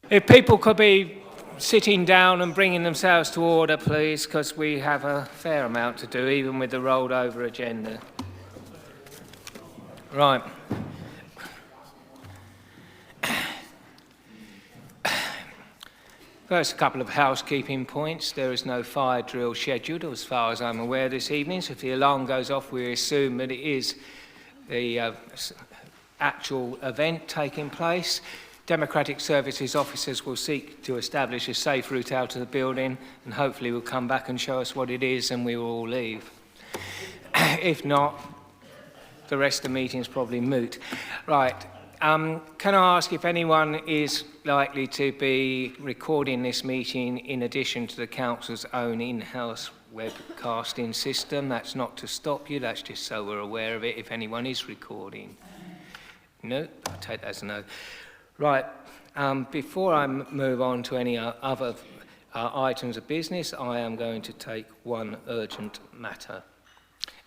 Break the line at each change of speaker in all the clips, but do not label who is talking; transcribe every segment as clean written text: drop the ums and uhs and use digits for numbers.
If people could be sitting down and bringing themselves to order, please, because we have a fair amount to do, even with the rolled over agenda. Right. First, a couple of housekeeping points. There is no fire drill scheduled, as far as I'm aware, this evening. So if the alarm goes off, we assume that it is the actual event taking place. Democratic Services officers will seek to establish a safe route out of the building, and hopefully will come back and show us what it is, and we will all leave. If not, the rest of the meeting is probably moot. Right. Can I ask if anyone is likely to be recording this meeting in addition to the Council's own in-house webcasting system? That's not to stop you, that's just so we're aware of it if anyone is recording. No? I'll take that as a no. Right. Before I move on to any other items of business, I am going to take one urgent matter.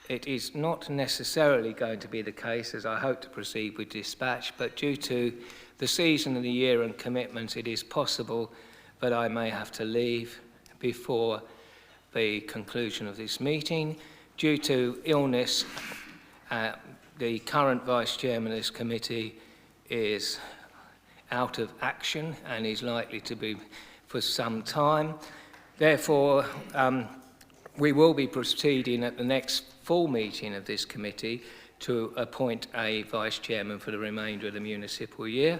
It is not necessarily going to be the case, as I hope to proceed with dispatch, but due to the season of the year and commitments, it is possible that I may have to leave before the conclusion of this meeting. Due to illness, the current Vice Chairman of this committee is out of action and is likely to be for some time. Therefore, we will be proceeding at the next full meeting of this committee to appoint a Vice Chairman for the remainder of the municipal year.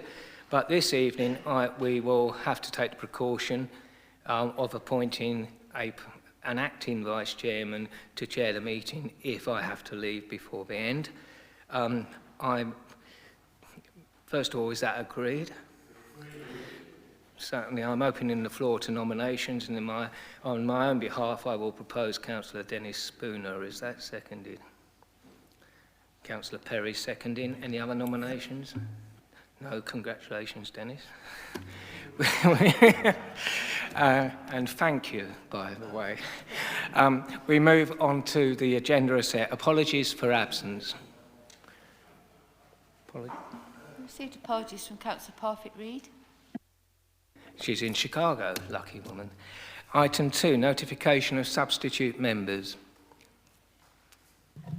But this evening, we will have to take the precaution of appointing an acting Vice Chairman to chair the meeting if I have to leave before the end. First of all, is that agreed? Certainly, I'm opening the floor to nominations, and on my own behalf, I will propose Councillor Dennis Spooner. Is that seconded? Councillor Perry seconding. Any other nominations? No. Congratulations, Dennis. And thank you, by the way. We move on to the agenda set. Apologies for absence.
We received apologies from Councillor Parfitt-Reid.
She's in Chicago, lucky woman. Item 2, notification of substitute members.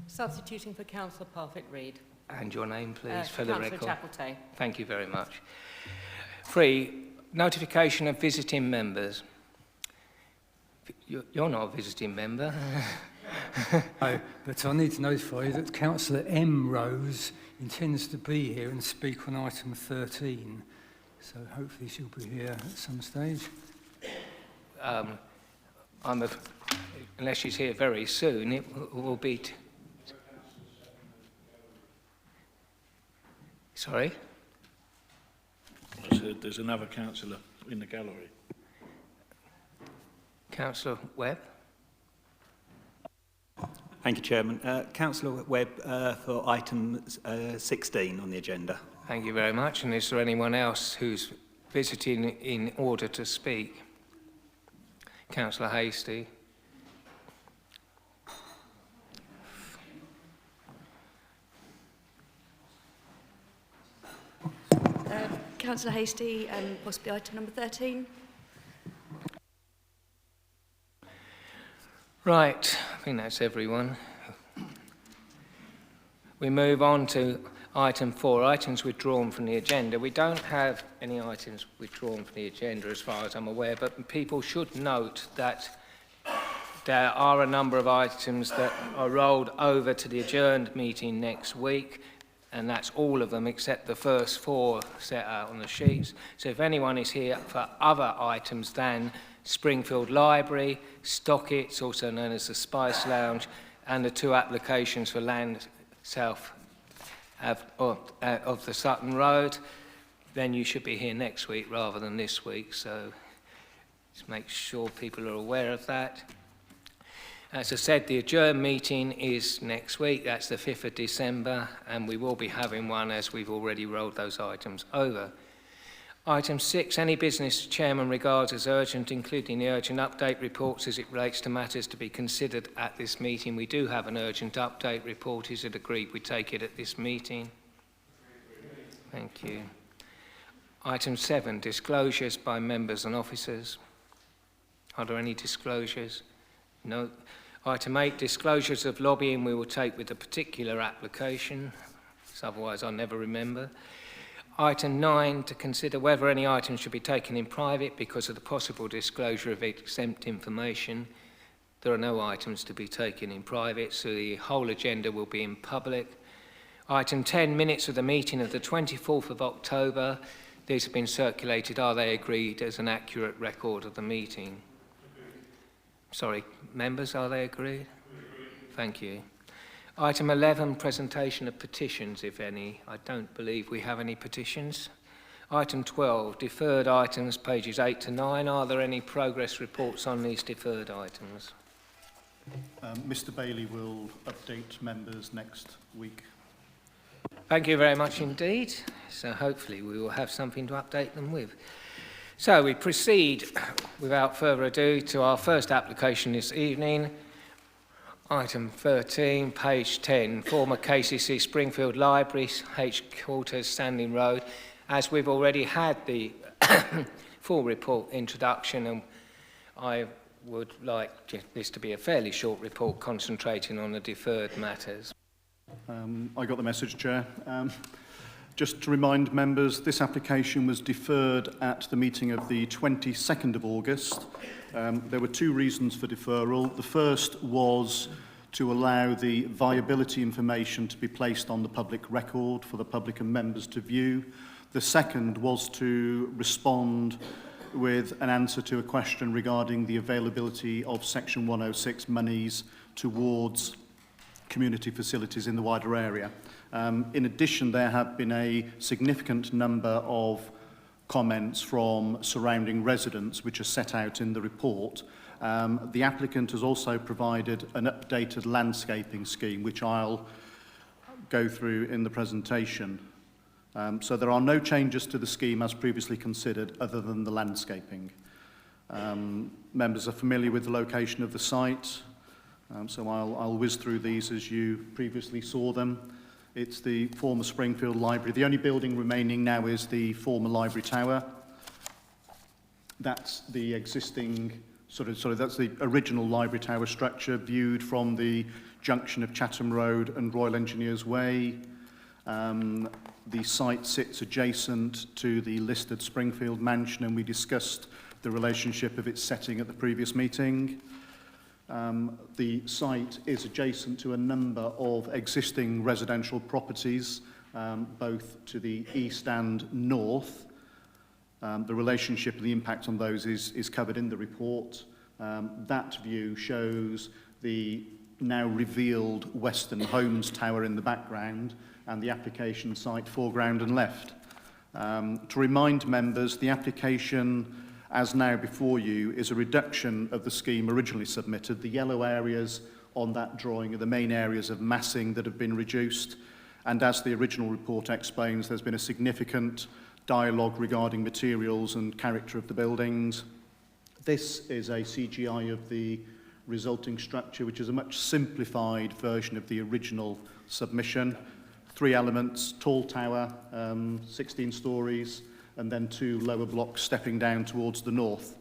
Substituting for Councillor Parfitt-Reid.
And your name, please, for the record.
Councillor Chapeltay.
Thank you very much. 3, notification of visiting members. You're not a visiting member.
No, but I need to notify you that Councillor M. Rose intends to be here and speak on item 13. So hopefully she'll be here at some stage.
Unless she's here very soon, it will be... Sorry?
I said there's another councillor in the gallery.
Councillor Webb?
Thank you, Chairman. Councillor Webb for item 16 on the agenda.
Thank you very much. And is there anyone else who's visiting in order to speak? Councillor Hastie.
Councillor Hastie, possibly item number 13.
Right, I think that's everyone. We move on to item 4, items withdrawn from the agenda. We don't have any items withdrawn from the agenda as far as I'm aware, but people should note that there are a number of items that are rolled over to the adjourned meeting next week, and that's all of them except the first 4 set out on the sheets. So if anyone is here for other items than Springfield Library, Stockett's, also known as the Spice Lounge, and the 2 applications for land south of the Sutton Road, then you should be here next week rather than this week, so just make sure people are aware of that. As I said, the adjourned meeting is next week, that's the 5th of December, and we will be having one as we've already rolled those items over. Item 6, any business Chairman regards as urgent, including the urgent update reports as it relates to matters to be considered at this meeting. We do have an urgent update report. Is it agreed we take it at this meeting? Thank you. Item 7, disclosures by members and officers. Are there any disclosures? No. Item 8, disclosures of lobbying we will take with a particular application, so otherwise I'll never remember. Item 9, to consider whether any items should be taken in private because of the possible disclosure of exempt information. There are no items to be taken in private, so the whole agenda will be in public. Item 10, minutes of the meeting of the 24th of October. These have been circulated. Are they agreed as an accurate record of the meeting? Sorry, members, are they agreed? Thank you. Item 11, presentation of petitions, if any. I don't believe we have any petitions. Item 12, deferred items, pages 8 to 9. Are there any progress reports on these deferred items?
Mr. Bailey will update members next week.
Thank you very much indeed. So hopefully we will have something to update them with. So we proceed without further ado to our first application this evening. Item 13, page 10, former KCC Springfield Library, H Quarters, Standing Road. As we've already had the full report introduction, and I would like this to be a fairly short report concentrating on the deferred matters.
I got the message, Chair. Just to remind members, this application was deferred at the meeting of the 22nd of August. There were two reasons for deferral. The first was to allow the viability information to be placed on the public record for the public and members to view. The second was to respond with an answer to a question regarding the availability of Section 106 monies towards community facilities in the wider area. In addition, there have been a significant number of comments from surrounding residents which are set out in the report. The applicant has also provided an updated landscaping scheme which I'll go through in the presentation. So there are no changes to the scheme as previously considered other than the landscaping. Members are familiar with the location of the site, so I'll whiz through these as you previously saw them. It's the former Springfield Library. The only building remaining now is the former library tower. That's the existing, that's the original library tower structure viewed from the junction of Chatham Road and Royal Engineers Way. The site sits adjacent to the listed Springfield mansion, and we discussed the relationship of its setting at the previous meeting. The site is adjacent to a number of existing residential properties, both to the east and north. The relationship and the impact on those is covered in the report. That view shows the now revealed Western Homes Tower in the background and the application site foreground and left. To remind members, the application as now before you is a reduction of the scheme originally submitted. The yellow areas on that drawing are the main areas of massing that have been reduced, and as the original report explains, there's been a significant dialogue regarding materials and character of the buildings. This is a CGI of the resulting structure, which is a much simplified version of the original submission. 3 elements: tall tower, 16 stories, and then 2 lower blocks stepping down towards the north.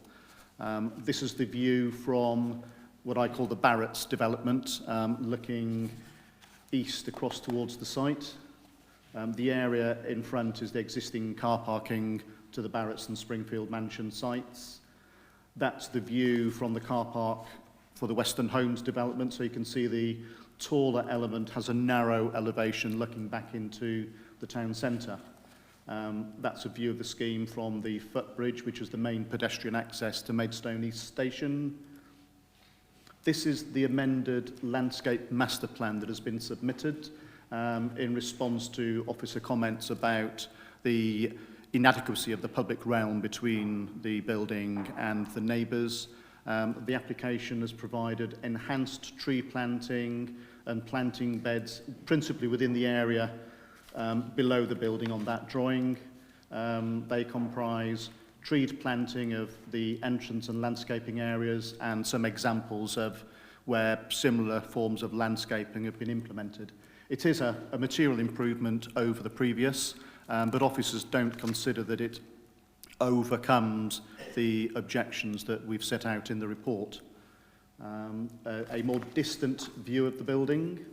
This is the view from what I call the Barrett's development, looking east across towards the site. The area in front is the existing car parking to the Barrett's and Springfield Mansion sites. That's the view from the car park for the Western Homes development, so you can see the taller element has a narrow elevation looking back into the town centre. That's a view of the scheme from the footbridge, which is the main pedestrian access to Maidstone East Station. This is the amended landscape master plan that has been submitted in response to officer comments about the inadequacy of the public realm between the building and the neighbours. The application has provided enhanced tree planting and planting beds, principally within the area below the building on that drawing. They comprise treed planting of the entrance and landscaping areas and some examples of where similar forms of landscaping have been implemented. It is a material improvement over the previous, but officers don't consider that it overcomes the objections that we've set out in the report. A more distant view of the building,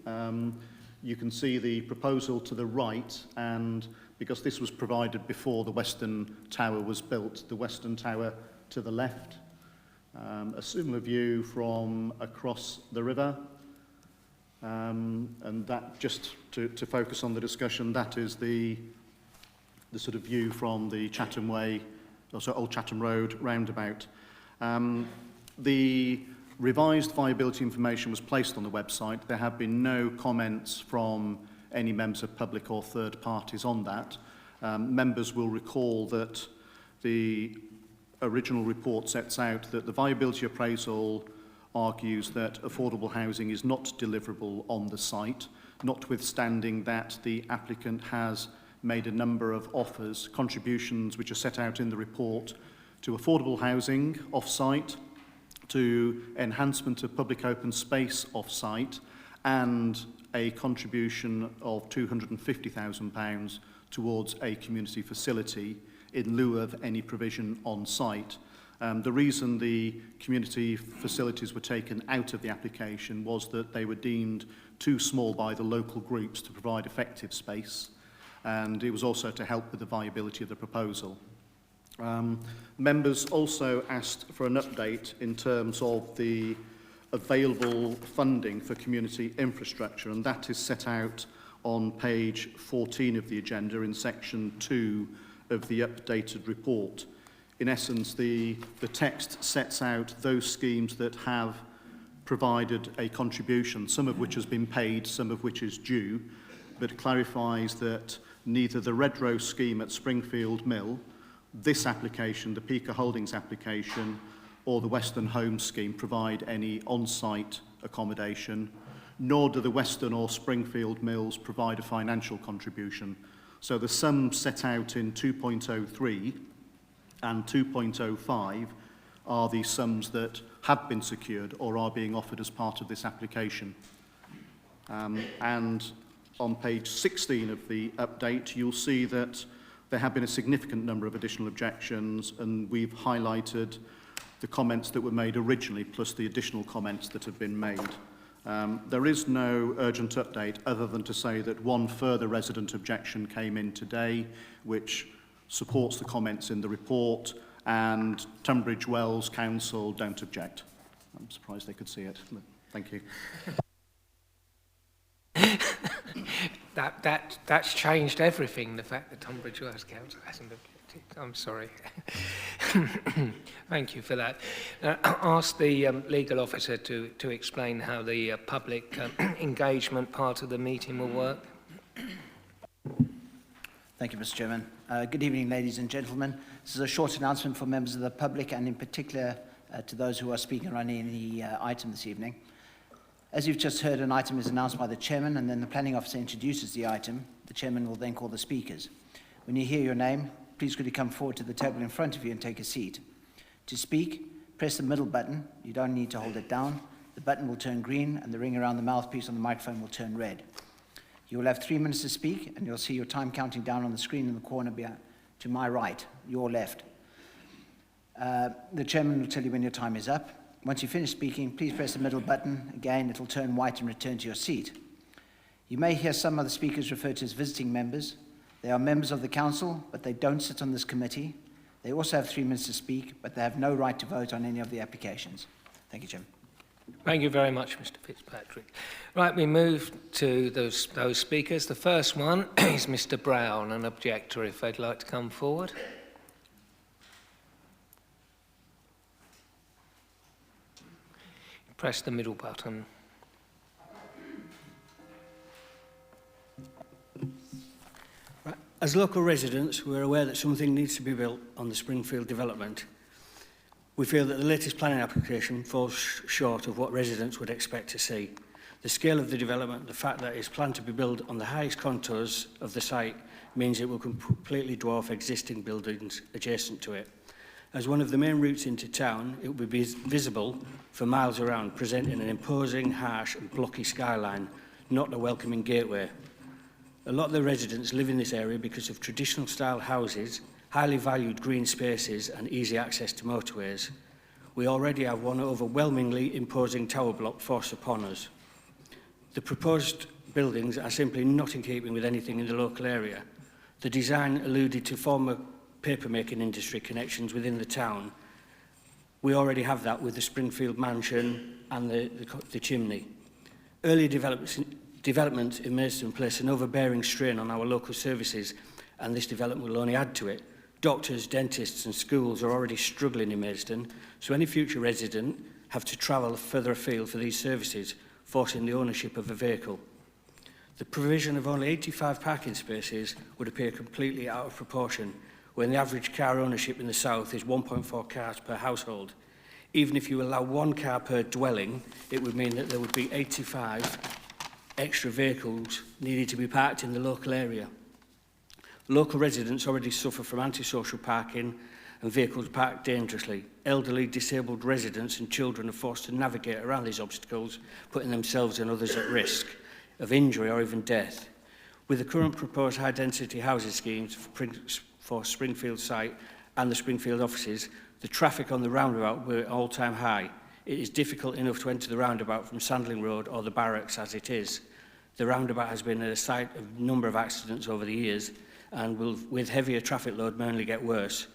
you can see the proposal to the right, and because this was provided before the Western Tower was built, the Western Tower to the left. A similar view from across the river, and that, just to focus on the discussion, that is the sort of view from the Chatham Way, also Old Chatham Road roundabout. The revised viability information was placed on the website. There have been no comments from any members of public or third parties on that. Members will recall that the original report sets out that the viability appraisal argues that affordable housing is not deliverable on the site, notwithstanding that the applicant has made a number of offers, contributions which are set out in the report, to affordable housing off-site, to enhancement of public open space off-site, and a contribution of £250,000 towards a community facility in lieu of any provision on site. The reason the community facilities were taken out of the application was that they were deemed too small by the local groups to provide effective space, and it was also to help with the viability of the proposal. Members also asked for an update in terms of the available funding for community infrastructure, and that is set out on page 14 of the agenda in section 2 of the updated report. In essence, the text sets out those schemes that have provided a contribution, some of which has been paid, some of which is due, but clarifies that neither the Red Rose scheme at Springfield Mill, this application, the Pika Holdings application, or the Western Home scheme provide any on-site accommodation, nor do the Western or Springfield Mills provide a financial contribution. So the sums set out in 2.03 and 2.05 are the sums that have been secured or are being offered as part of this application. And on page 16 of the update, you'll see that there have been a significant number of additional objections, and we've highlighted the comments that were made originally, plus the additional comments that have been made. There is no urgent update other than to say that one further resident objection came in today, which supports the comments in the report, and Tunbridge Wells Council don't object. I'm surprised they could see it, but thank you.
That's changed everything, the fact that Tunbridge Wells Council hasn't objected. I'm sorry. Thank you for that. Ask the legal officer to explain how the public engagement part of the meeting will work.
Thank you, Mr. Chairman. Good evening, ladies and gentlemen. This is a short announcement for members of the public, and in particular to those who are speaking on any item this evening. As you've just heard, an item is announced by the chairman, and then the planning officer introduces the item. The chairman will then call the speakers. When you hear your name, please could you come forward to the table in front of you and take a seat. To speak, press the middle button. You don't need to hold it down. The button will turn green, and the ring around the mouthpiece on the microphone will turn red. You will have 3 minutes to speak, and you'll see your time counting down on the screen in the corner to my right, your left. The chairman will tell you when your time is up. Once you finish speaking, please press the middle button. Again, it'll turn white and return to your seat. You may hear some of the speakers referred to as visiting members. They are members of the council, but they don't sit on this committee. They also have 3 minutes to speak, but they have no right to vote on any of the applications. Thank you, Chairman.
Thank you very much, Mr. Fitzpatrick. Right, we move to those speakers. The first one is Mr. Brown, an objector, if they'd like to come forward. Press the middle button.
Right. As local residents, we're aware that something needs to be built on the Springfield development. We feel that the latest planning application falls short of what residents would expect to see. The scale of the development, the fact that it's planned to be built on the highest contours of the site, means it will completely dwarf existing buildings adjacent to it. As one of the main routes into town, it will be visible for miles around, presenting an imposing, harsh and blocky skyline, not a welcoming gateway. A lot of the residents live in this area because of traditional style houses highly valued green spaces and easy access to motorways. We already have one overwhelmingly imposing tower block forced upon us. The proposed buildings are simply not in keeping with anything in the local area. The design alluded to former papermaking industry connections within the town. We already have that with the Springfield mansion and the chimney. Early development in Maidstone place an overbearing strain on our local services, and this development will only add to it. Doctors, dentists and schools are already struggling in Maidstone, so any future resident have to travel further afield for these services, forcing the ownership of a vehicle. The provision of only 85 parking spaces would appear completely out of proportion when the average car ownership in the south is 1.4 cars per household. Even if you allow 1 car per dwelling, it would mean that there would be 85 extra vehicles needed to be parked in the local area. Local residents already suffer from antisocial parking and vehicles parked dangerously. Elderly, disabled residents and children are forced to navigate around these obstacles, putting themselves and others at risk of injury or even death. With the current proposed high-density housing schemes for Springfield site and the Springfield offices, the traffic on the roundabout will be at all-time high. It is difficult enough to enter the roundabout from Sandling Road or the barracks as it is. The roundabout has been at a site of a number of accidents over the years and will, with heavier traffic load, may only get worse.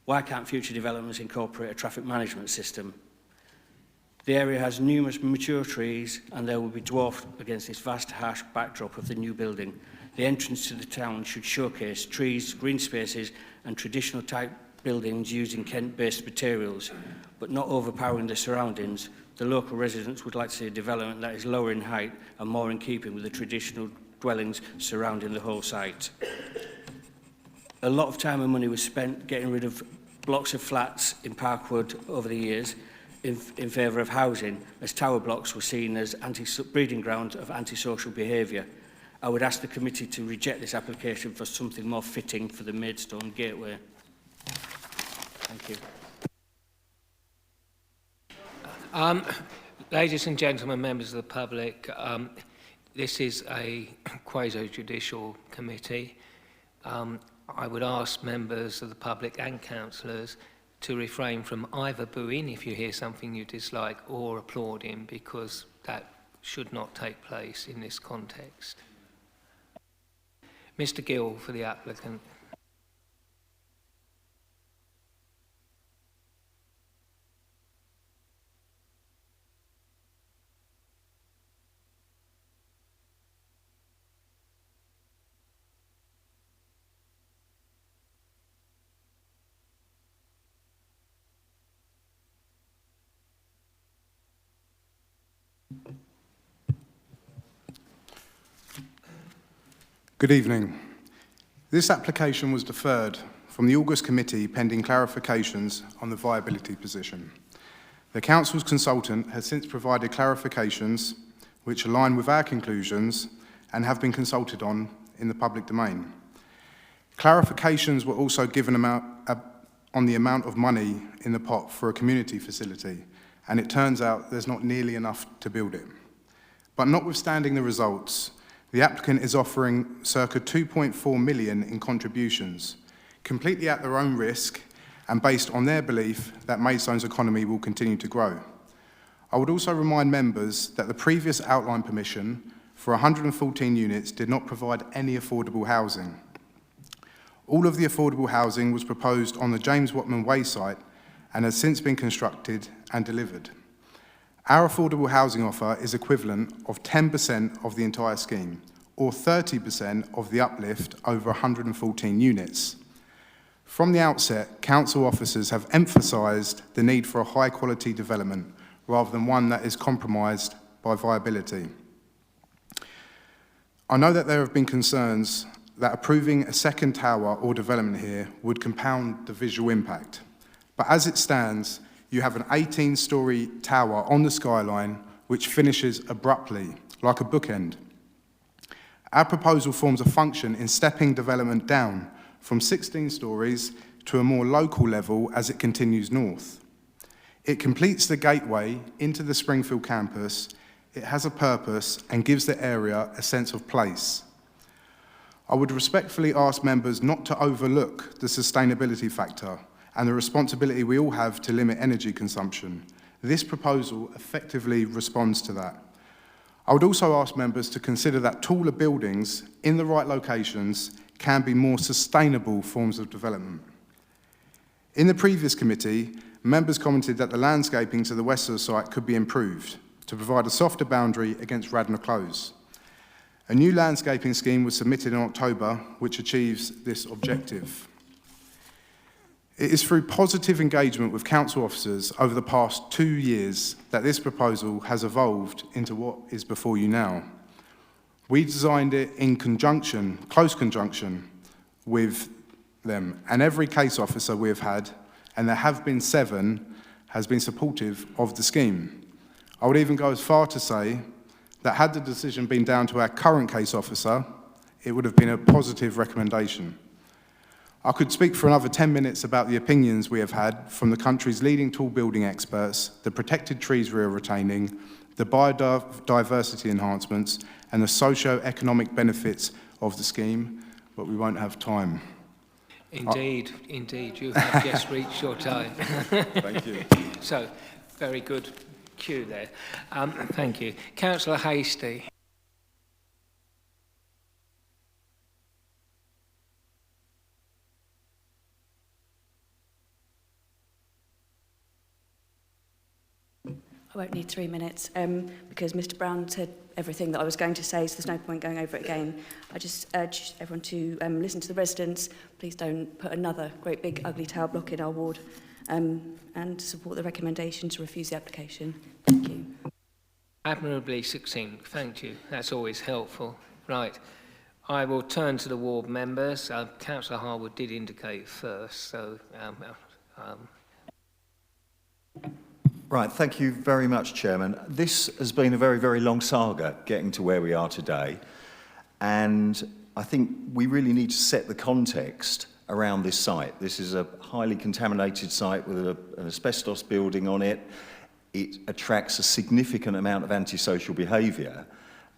Why can't future developments incorporate a traffic management system? The area has numerous mature trees and they will be dwarfed against this vast, harsh backdrop of the new building. The entrance to the town should showcase trees, green spaces and traditional type buildings using Kent-based materials, but not overpowering the surroundings. The local residents would like to see a development that is lower in height and more in keeping with the traditional dwellings surrounding the whole site. A lot of time and money was spent getting rid of blocks of flats in Parkwood over the years in favour of housing, as tower blocks were seen as breeding grounds of antisocial behaviour. I would ask the committee to reject this application for something more fitting for the Maidstone Gateway. Thank you.
Ladies and gentlemen, members of the public, this is a quasi-judicial committee. I would ask members of the public and councillors to refrain from either booing if you hear something you dislike or applauding, because that should not take place in this context. Mr. Gill for the applicant.
Good evening. This application was deferred from the August committee pending clarifications on the viability position. The council's consultant has since provided clarifications which align with our conclusions and have been consulted on in the public domain. Clarifications were also given on the amount of money in the pot for a community facility, and it turns out there's not nearly enough to build it. But notwithstanding the results, the applicant is offering circa 2.4 million in contributions, completely at their own risk and based on their belief that Maidstone's economy will continue to grow. I would also remind members that the previous outline permission for 114 units did not provide any affordable housing. All of the affordable housing was proposed on the James Watman Way site and has since been constructed and delivered. Our affordable housing offer is equivalent of 10% of the entire scheme, or 30% of the uplift over 114 units. From the outset, council officers have emphasised the need for a high-quality development rather than one that is compromised by viability. I know that there have been concerns that approving a second tower or development here would compound the visual impact, but as it stands, you have an 18-storey tower on the skyline which finishes abruptly, like a bookend. Our proposal forms a function in stepping development down from 16 storeys to a more local level as it continues north. It completes the gateway into the Springfield campus, it has a purpose and gives the area a sense of place. I would respectfully ask members not to overlook the sustainability factor and the responsibility we all have to limit energy consumption. This proposal effectively responds to that. I would also ask members to consider that taller buildings in the right locations can be more sustainable forms of development. In the previous committee, members commented that the landscaping to the west of the site could be improved to provide a softer boundary against Radnor Close. A new landscaping scheme was submitted in October, which achieves this objective. It is through positive engagement with council officers over the past 2 years that this proposal has evolved into what is before you now. We designed it in close conjunction with them, and every case officer we have had, and there have been 7, has been supportive of the scheme. I would even go as far to say that had the decision been down to our current case officer, it would have been a positive recommendation. I could speak for another 10 minutes about the opinions we have had from the country's leading tall building experts, the protected trees we are retaining, the biodiversity enhancements, and the socio-economic benefits of the scheme, but we won't have time.
Indeed, you have just reached your time.
Thank you.
So, very good cue there. Thank you. Councillor Hastie.
I won't need 3 minutes because Mr Brown said everything that I was going to say, so there's no point going over it again. I just urge everyone to listen to the residents. Please don't put another great big ugly tower block in our ward and support the recommendation to refuse the application. Thank you.
Admirably succinct, thank you. That's always helpful. Right, I will turn to the ward members. Councillor Harwood did indicate first, so...
Right, thank you very much, Chairman. This has been a very, very long saga getting to where we are today, and I think we really need to set the context around this site. This is a highly contaminated site with an asbestos building on it. It attracts a significant amount of antisocial behaviour,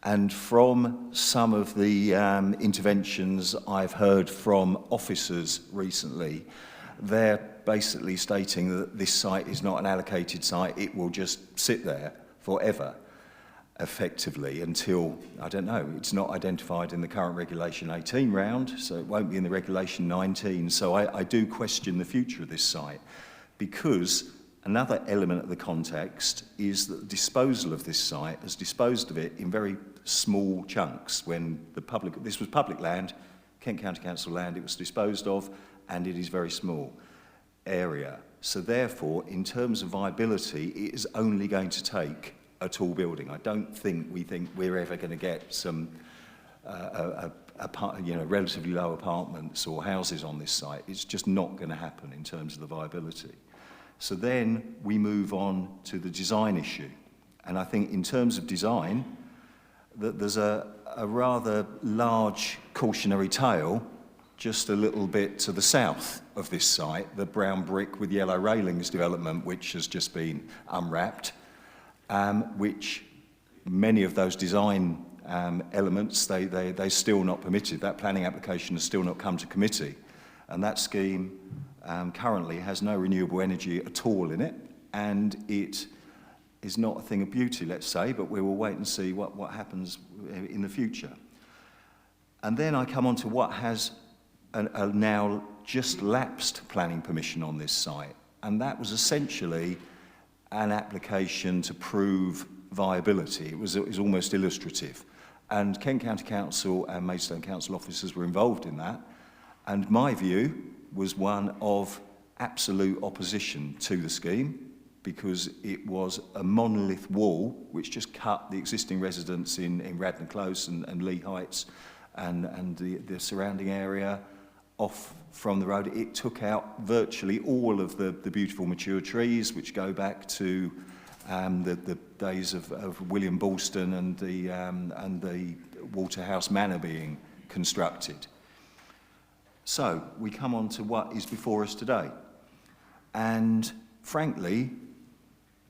and from some of the interventions I've heard from officers recently, they're basically stating that this site is not an allocated site. It will just sit there forever, effectively, until, I don't know, it's not identified in the current Regulation 18 round, so it won't be in the Regulation 19. So I do question the future of this site, because another element of the context is that the disposal of this site has disposed of it in very small chunks. When this was public land, Kent County Council land, it was disposed of, and it is very small area. So therefore, in terms of viability, it is only going to take a tall building. I don't think we're ever going to get some relatively low apartments or houses on this site. It's just not going to happen in terms of the viability. So then we move on to the design issue. And I think in terms of design, that there's a rather large cautionary tale just a little bit to the south of this site, the brown brick with yellow railings development, which has just been unwrapped, which many of those design elements, they're still not permitted. That planning application has still not come to committee. And that scheme currently has no renewable energy at all in it, and it is not a thing of beauty, let's say, but we will wait and see what happens in the future. And then I come on to what has a now just lapsed planning permission on this site, and that was essentially an application to prove viability. It was almost illustrative, and Kent County Council and Maidstone Council officers were involved in that, and my view was one of absolute opposition to the scheme, because it was a monolith wall which just cut the existing residents in Radnor Close and Lee Heights and the surrounding area off from the road. It took out virtually all of the beautiful mature trees, which go back to the days of William Balston and the Waterhouse Manor being constructed. So we come on to what is before us today. And frankly,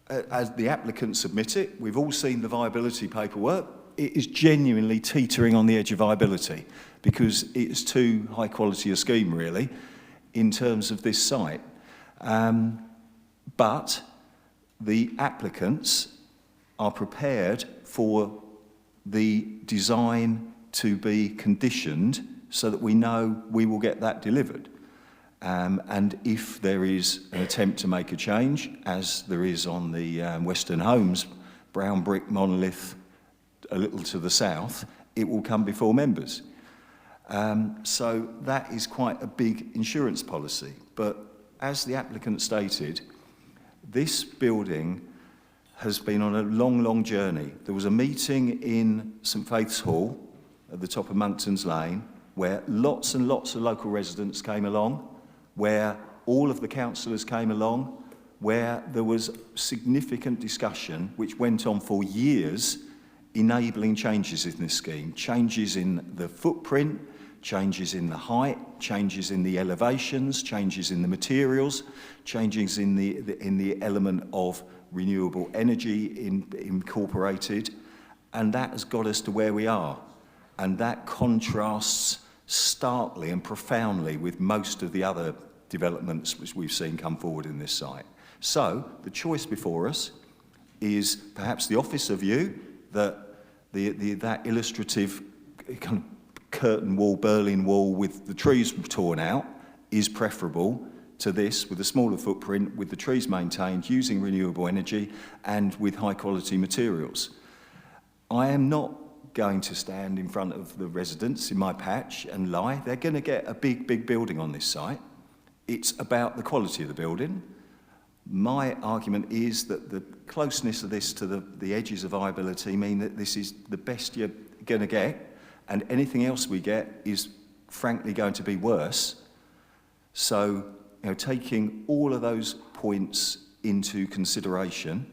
as the applicant submit it, we've all seen the viability paperwork. it is genuinely teetering on the edge of viability because it's too high quality a scheme, really, in terms of this site. But the applicants are prepared for the design to be conditioned so that we know we will get that delivered. And if there is an attempt to make a change, as there is on the Western Homes brown brick monolith a little to the south, it will come before members. So that is quite a big insurance policy. But as the applicant stated, this building has been on a long, long journey. There was a meeting in St Faith's Hall at the top of Monktons Lane where lots and lots of local residents came along, where all of the councillors came along, where there was significant discussion which went on for years, enabling changes in this scheme, changes in the footprint, changes in the height, changes in the elevations, changes in the materials, changes in the element of renewable energy incorporated, and that has got us to where we are. And that contrasts starkly and profoundly with most of the other developments which we've seen come forward in this site. So the choice before us is perhaps the officer view that that illustrative kind of curtain wall, Berlin Wall with the trees torn out is preferable to this with a smaller footprint, with the trees maintained, using renewable energy and with high quality materials. I am not going to stand in front of the residents in my patch and lie. They're going to get a big, big building on this site. It's about the quality of the building. My argument is that the closeness of this to the edges of viability mean that this is the best you're going to get, and anything else we get is frankly going to be worse. So, taking all of those points into consideration,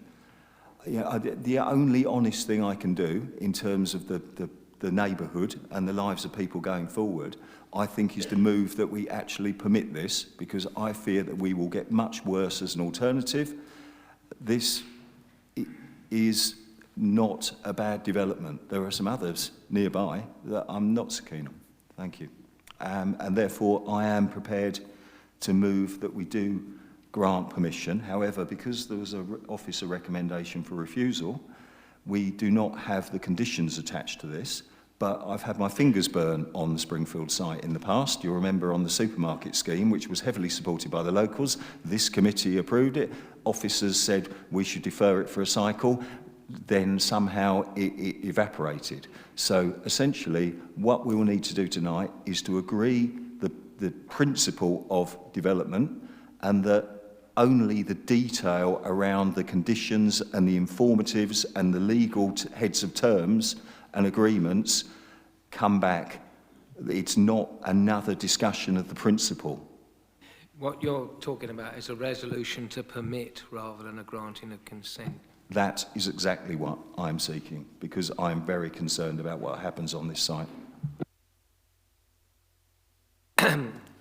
the only honest thing I can do in terms of the neighbourhood and the lives of people going forward, I think, is to move that we actually permit this, because I fear that we will get much worse as an alternative. This is not a bad development. There are some others nearby that I'm not so keen on. Thank you. And therefore, I am prepared to move that we do grant permission. However, because there was an officer recommendation for refusal, we do not have the conditions attached to this, but I've had my fingers burnt on the Springfield site in the past. You'll remember on the supermarket scheme, which was heavily supported by the locals. This committee approved it. Officers said we should defer it for a cycle. Then somehow it evaporated. So essentially, what we will need to do tonight is to agree the principle of development, and that only the detail around the conditions and the informatives and the legal heads of terms and agreements come back. It's not another discussion of the principle.
What you're talking about is a resolution to permit rather than a granting of consent.
That is exactly what I'm seeking, because I'm very concerned about what happens on this site.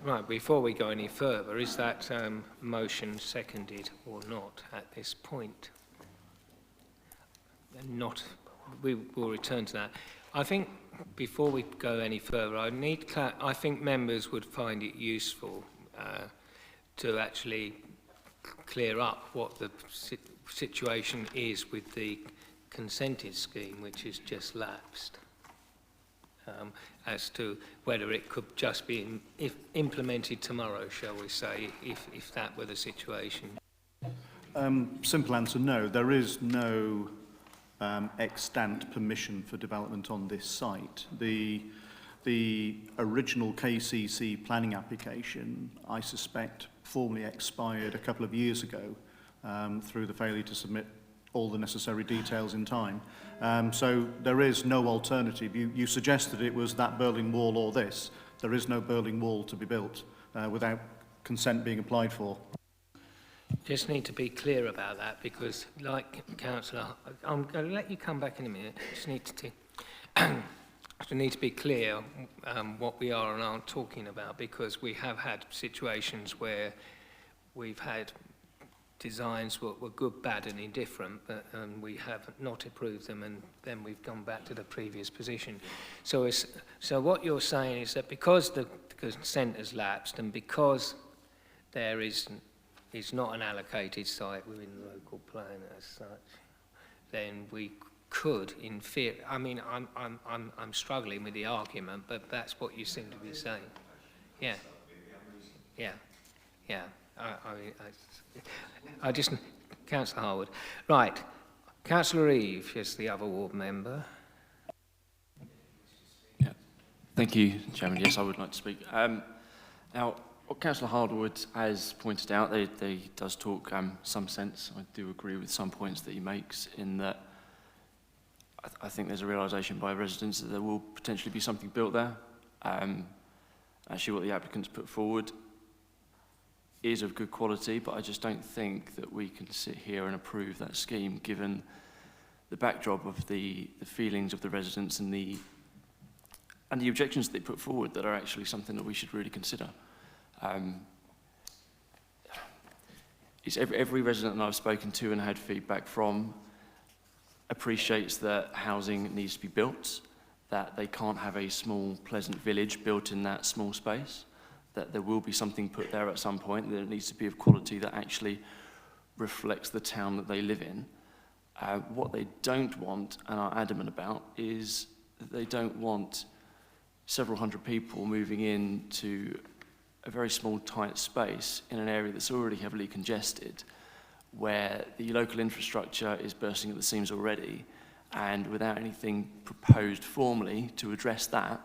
Right, before we go any further, is that motion seconded or not at this point? Not. We will return to that. I think before we go any further, I think members would find it useful to actually clear up what the situation is with the consented scheme, which has just lapsed, as to whether it could just be implemented tomorrow, shall we say, if that were the situation.
Simple answer, no. There is no extant permission for development on this site. The original KCC planning application, I suspect, formally expired a couple of years ago through the failure to submit all the necessary details in time. So there is no alternative. You suggested it was that Berlin Wall or this. There is no Berlin Wall to be built without consent being applied for.
Just need to be clear about that, because, like Councillor, I'm going to let you come back in a minute. Just need to be clear what we are and aren't talking about, because we have had situations where we've had designs were good, bad and indifferent, but we have not approved them, and then we've gone back to the previous position. So what you're saying is that because the consent has lapsed and because there is not an allocated site within the local plan as such, then we could, in theory, I mean, I'm struggling with the argument, but that's what you seem to be saying. Yeah. Yeah. Yeah. I just, Councillor Harwood. Right. Councillor Eve is the other ward member.
Yeah. Thank you, Chairman. Yes, I would like to speak. Now, what Councillor Harwood has pointed out, they does talk some sense. I do agree with some points that he makes in that I think there's a realisation by residents that there will potentially be something built there. Actually, what the applicants put forward is of good quality, but I just don't think that we can sit here and approve that scheme given the backdrop of the feelings of the residents and the objections that they put forward that are actually something that we should really consider. It's every resident that I've spoken to and had feedback from appreciates that housing needs to be built, that they can't have a small, pleasant village built in that small space, that there will be something put there at some point, that it needs to be of quality that actually reflects the town that they live in. What they don't want, and are adamant about, is that they don't want several hundred people moving into a very small, tight space in an area that's already heavily congested, where the local infrastructure is bursting at the seams already, and without anything proposed formally to address that,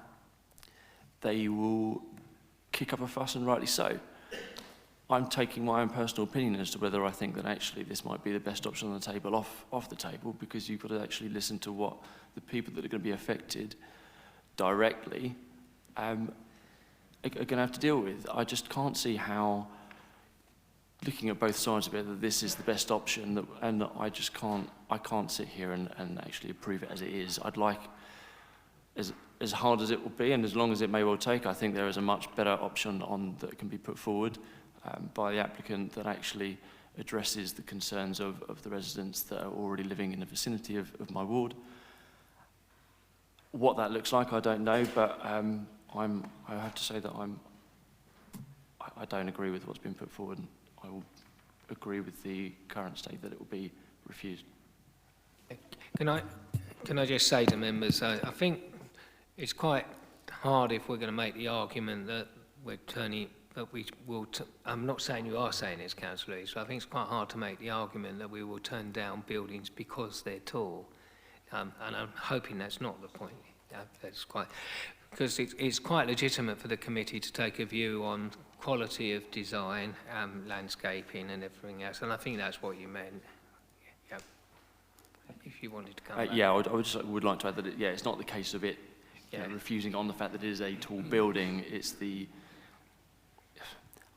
they will kick up a fuss, and rightly so. I'm taking my own personal opinion as to whether I think that actually this might be the best option on the table off the table, because you've got to actually listen to what the people that are going to be affected directly are going to have to deal with. I just can't see how, looking at both sides of it, that this is the best option, and I just can't sit here and actually approve it as it is. I'd like, as hard as it will be and as long as it may well take, I think there is a much better option that can be put forward by the applicant that actually addresses the concerns of the residents that are already living in the vicinity of my ward. What that looks like, I don't know, but I have to say that I don't agree with what's been put forward. I will agree with the current state that it will be refused.
Can I just say to members, I think it's quite hard if we're going to make the argument that we're turning, that we will, I'm not saying you are saying this, Councillor East, but I think it's quite hard to make the argument that we will turn down buildings because they're tall. And I'm hoping that's not the point. That's quite, because it's quite legitimate for the committee to take a view on quality of design, landscaping and everything else, and I think that's what you meant. Yeah. If you wanted to come back.
Yeah, I would like to add that it's not the case of it refusing on the fact that it is a tall building. It's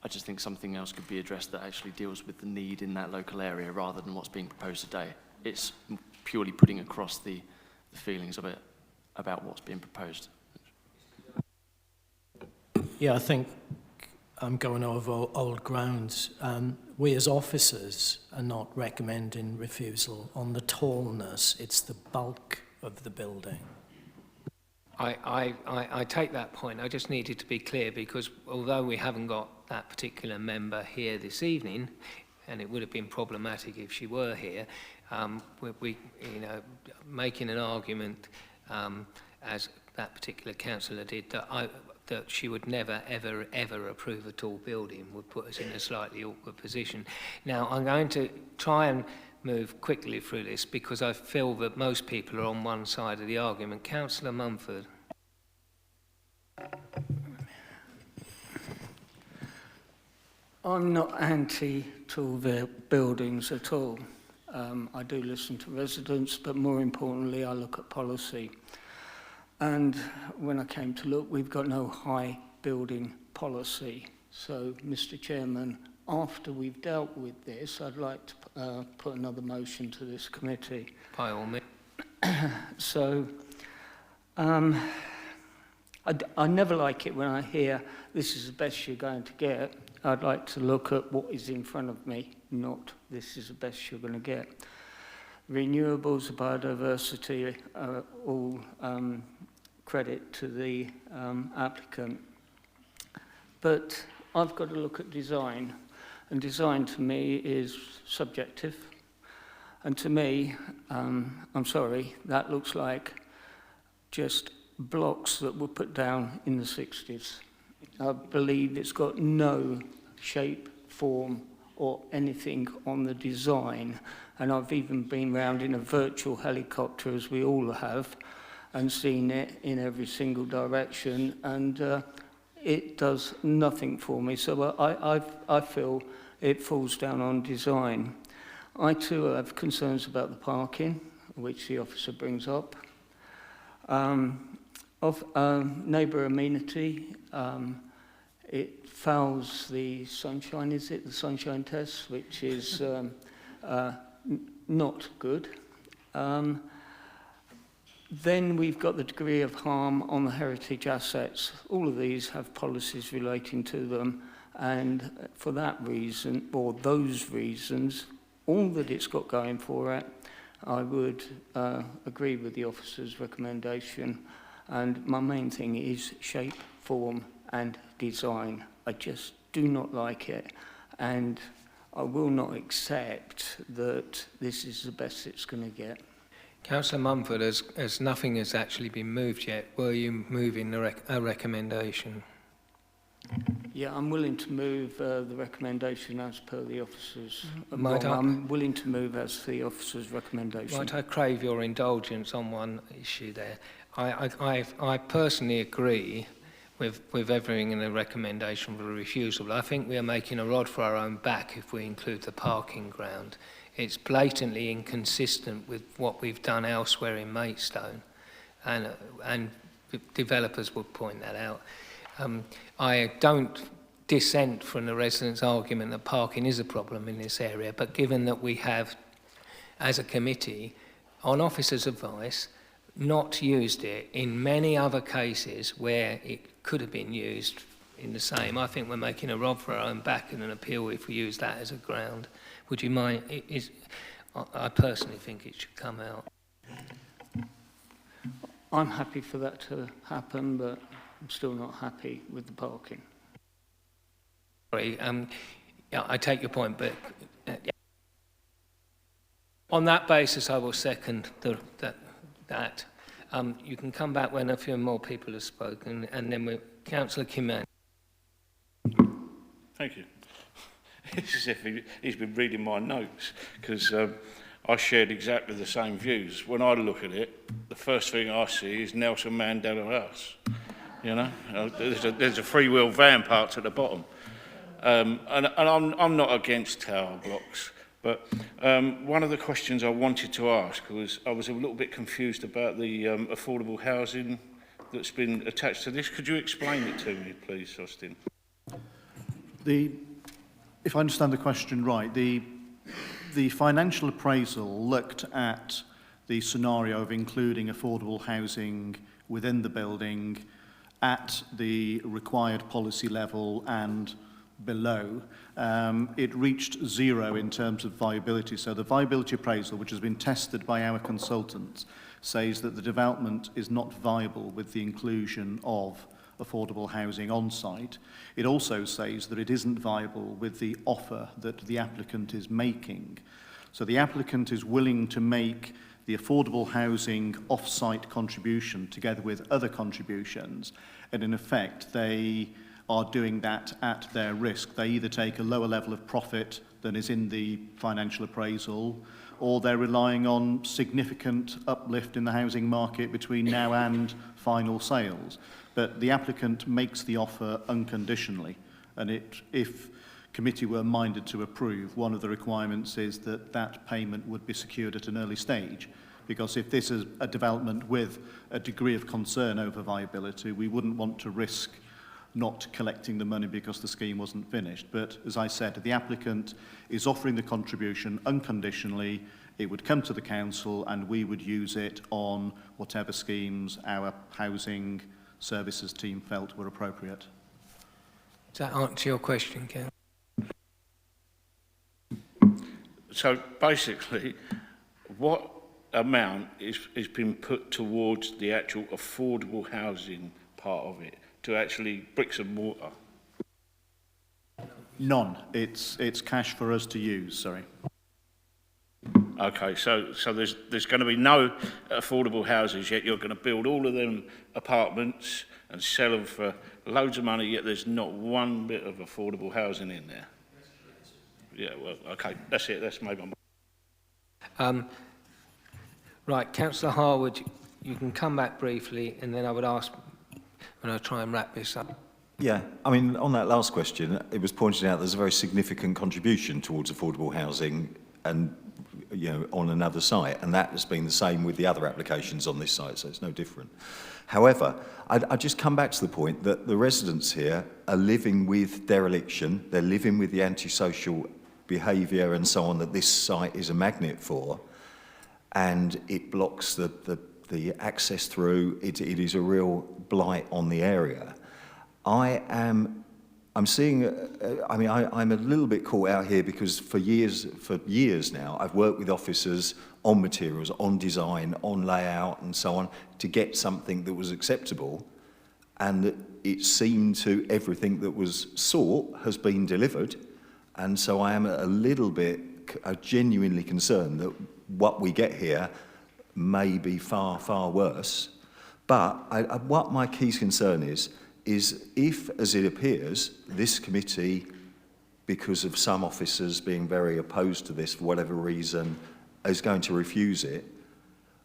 I just think something else could be addressed that actually deals with the need in that local area rather than what's being proposed today. It's purely putting across the feelings of it about what's being proposed.
Yeah, I think I'm going over old grounds. We as officers are not recommending refusal on the tallness. It's the bulk of the building.
I take that point. I just needed to be clear because although we haven't got that particular member here this evening, and it would have been problematic if she were here, we making an argument as that particular councillor did that she would never, ever approve a tall building would put us in a slightly awkward position. Now, I'm going to try and move quickly through this because I feel that most people are on one side of the argument. Councillor Mumford.
I'm not anti-tall buildings at all. I do listen to residents, but more importantly, I look at policy. And when I came to look, we've got no high building policy. So, Mr. Chairman, after we've dealt with this, I'd like to put another motion to this committee.
By all means.
So, I never like it when I hear this is the best you're going to get. I'd like to look at what is in front of me, not this is the best you're going to get. Renewables, biodiversity, all credit to the applicant. But I've got to look at design, and design to me is subjective. And to me, I'm sorry, that looks like just blocks that were put down in the 60s. I believe it's got no shape, form, or anything on the design. And I've even been round in a virtual helicopter, as we all have, and seen it in every single direction, and it does nothing for me. So I feel it falls down on design. I too have concerns about the parking, which the officer brings up. Neighbour amenity, it fouls the sunshine, is it? The sunshine test, which is not good. Then we've got the degree of harm on the heritage assets. All of these have policies relating to them, and for that reason, or those reasons, all that it's got going for it, I would agree with the officer's recommendation. And my main thing is shape, form, and design. I just do not like it, and I will not accept that this is the best it's going to get.
Councillor Mumford, as nothing has actually been moved yet, were you moving a recommendation?
Yeah, I'm willing to move the recommendation as per the officer's.
I'm
willing to move as the officer's recommendation.
Might I crave your indulgence on one issue there? I personally agree with everything in the recommendation for refusal. I think we are making a rod for our own back if we include the parking ground. It's blatantly inconsistent with what we've done elsewhere in Maidstone, and developers would point that out. I don't dissent from the residents' argument that parking is a problem in this area, but given that we have, as a committee, on officers' advice, not used it in many other cases where it could have been used in the same, I think we're making a rod for our own back in an appeal if we use that as a ground. Would you mind? I personally think it should come out.
I'm happy for that to happen, but I'm still not happy with the parking.
Sorry, yeah, I take your point, but on that basis, I will second that. You can come back when a few more people have spoken, and then Councillor Kimman.
Thank you. It's as if he's been reading my notes, because I shared exactly the same views. When I look at it, the first thing I see is Nelson Mandela House. You know, there's a three-wheel van parked at the bottom. And I'm not against tower blocks, but one of the questions I wanted to ask was, I was a little bit confused about the affordable housing that's been attached to this. Could you explain it to me, please, Austin?
If I understand the question right, the financial appraisal looked at the scenario of including affordable housing within the building at the required policy level and below. It reached zero in terms of viability. So the viability appraisal, which has been tested by our consultants, says that the development is not viable with the inclusion of affordable housing on site. It also says that it isn't viable with the offer that the applicant is making. So the applicant is willing to make the affordable housing off-site contribution together with other contributions, and in effect they are doing that at their risk. They either take a lower level of profit than is in the financial appraisal, or they're relying on significant uplift in the housing market between now and final sales. But the applicant makes the offer unconditionally, and if committee were minded to approve, one of the requirements is that that payment would be secured at an early stage, because if this is a development with a degree of concern over viability, we wouldn't want to risk not collecting the money because the scheme wasn't finished. But as I said, the applicant is offering the contribution unconditionally. It would come to the council and we would use it on whatever schemes our housing services team felt were appropriate.
Does that answer your question, Ken?
So basically, what amount is been put towards the actual affordable housing part of it, to actually bricks and mortar?
None. It's cash for us to use, sorry.
Okay, so there's going to be no affordable houses yet. You're going to build all of them apartments and sell them for loads of money, yet there's not one bit of affordable housing in there. Yeah, well, okay, that's it. That's made my mind.
Right, Councillor Harwood, you can come back briefly, and then I would ask, when I try and wrap this up.
Yeah, I mean, on that last question, it was pointed out there's a very significant contribution towards affordable housing and, you know, on another site, and that has been the same with the other applications on this site, so it's no different. However, I'd just come back to the point that the residents here are living with dereliction, they're living with the antisocial behaviour and so on that this site is a magnet for, and it blocks the access through. It is a real blight on the area. I'm seeing, I'm a little bit caught out here because for years now, I've worked with officers on materials, on design, on layout and so on, to get something that was acceptable, and it seemed to everything that was sought has been delivered. And so I am a little bit genuinely concerned that what we get here may be far, far worse. But what my key concern is if, as it appears, this committee, because of some officers being very opposed to this for whatever reason, is going to refuse it,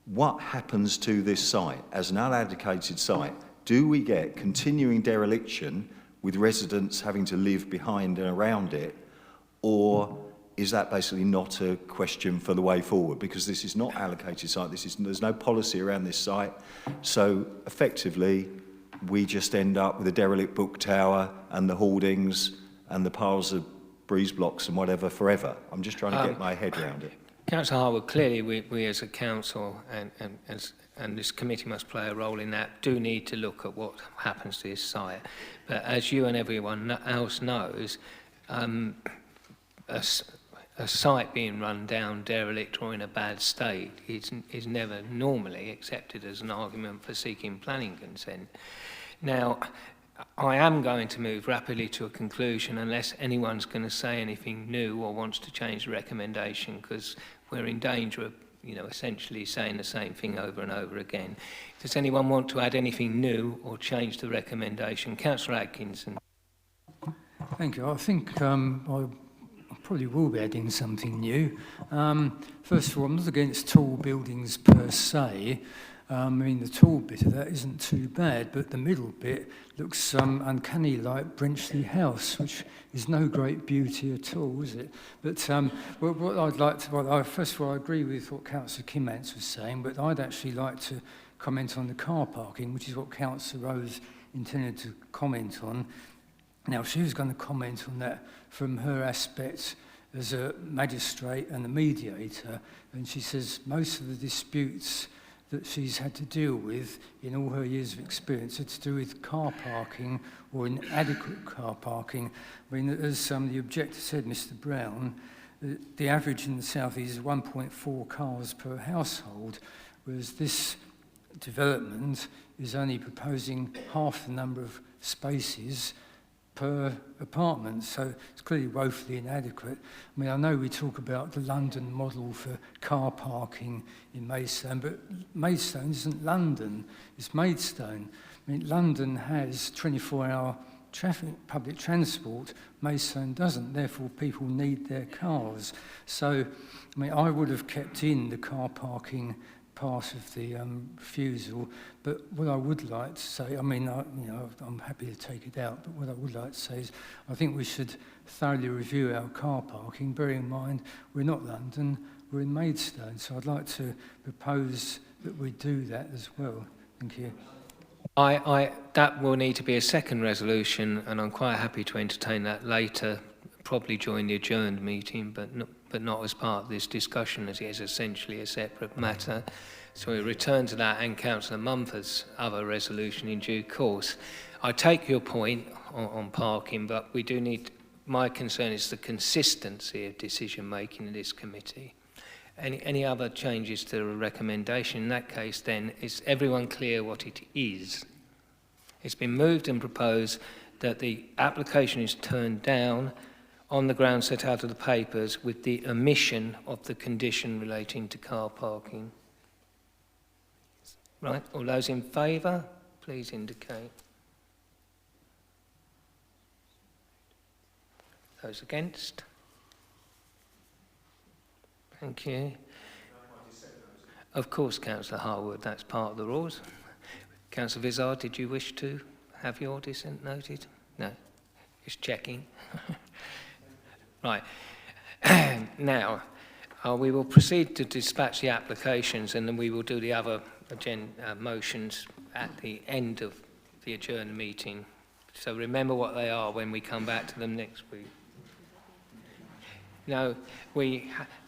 what happens to this site as an unallocated site? Do we get continuing dereliction with residents having to live behind and around it, or is that basically not a question for the way forward? Because this is not allocated site, there's no policy around this site, so effectively we just end up with a derelict book tower and the hoardings and the piles of breeze blocks and whatever forever. I'm just trying to get my head around it.
Councillor Harwood, clearly we as a council and this committee must play a role in that, do need to look at what happens to this site. But as you and everyone else knows, a site being run down, derelict or in a bad state is never normally accepted as an argument for seeking planning consent. Now, I am going to move rapidly to a conclusion unless anyone's going to say anything new or wants to change the recommendation, because we're in danger of, you know, essentially saying the same thing over and over again. Does anyone want to add anything new or change the recommendation? Councillor Atkinson.
Thank you. I think I probably will be adding something new. First of all, I'm not against tall buildings per se. I mean, the tall bit of that isn't too bad, but the middle bit looks uncanny like Brenchley House, which is no great beauty at all, is it? But what I'd like to, first of all, I agree with what Councillor Kimmants was saying, but I'd actually like to comment on the car parking, which is what Councillor Rose intended to comment on. Now, she was going to comment on that from her aspect as a magistrate and a mediator, and she says most of the disputes that she's had to deal with in all her years of experience are to do with car parking or inadequate car parking. I mean, as the objector said, Mr. Brown, the average in the south is 1.4 cars per household, whereas this development is only proposing half the number of spaces per apartment, so it's clearly woefully inadequate. I mean, I know we talk about the London model for car parking in Maidstone, but Maidstone isn't London, it's Maidstone. I mean, London has 24-hour public transport, Maidstone doesn't, therefore people need their cars. So, I mean, I would have kept in the car parking part of the refusal, but what I would like to say, I mean, I'm happy to take it out, but what I would like to say is I think we should thoroughly review our car parking, bearing in mind we're not London, we're in Maidstone, so I'd like to propose that we do that as well. Thank you.
That will need to be a second resolution, and I'm quite happy to entertain that later, probably during the adjourned meeting, but not as part of this discussion, as it is essentially a separate matter. So we return to that and Councillor Mumford's other resolution in due course. I take your point on parking, but we do need my concern is the consistency of decision-making in this committee. Any other changes to the recommendation? In that case, then, is everyone clear what it is? It's been moved and proposed that the application is turned down on the grounds set out of the papers with the omission of the condition relating to car parking. Right, all those in favour, please indicate. Those against? Thank you. Of course, Councillor Harwood, that's part of the rules. Councillor Vizard, did you wish to have your dissent noted? No, just checking. Right. Now, we will proceed to dispatch the applications, and then we will do the other motions at the end of the adjourned meeting. So remember what they are when we come back to them next week. No,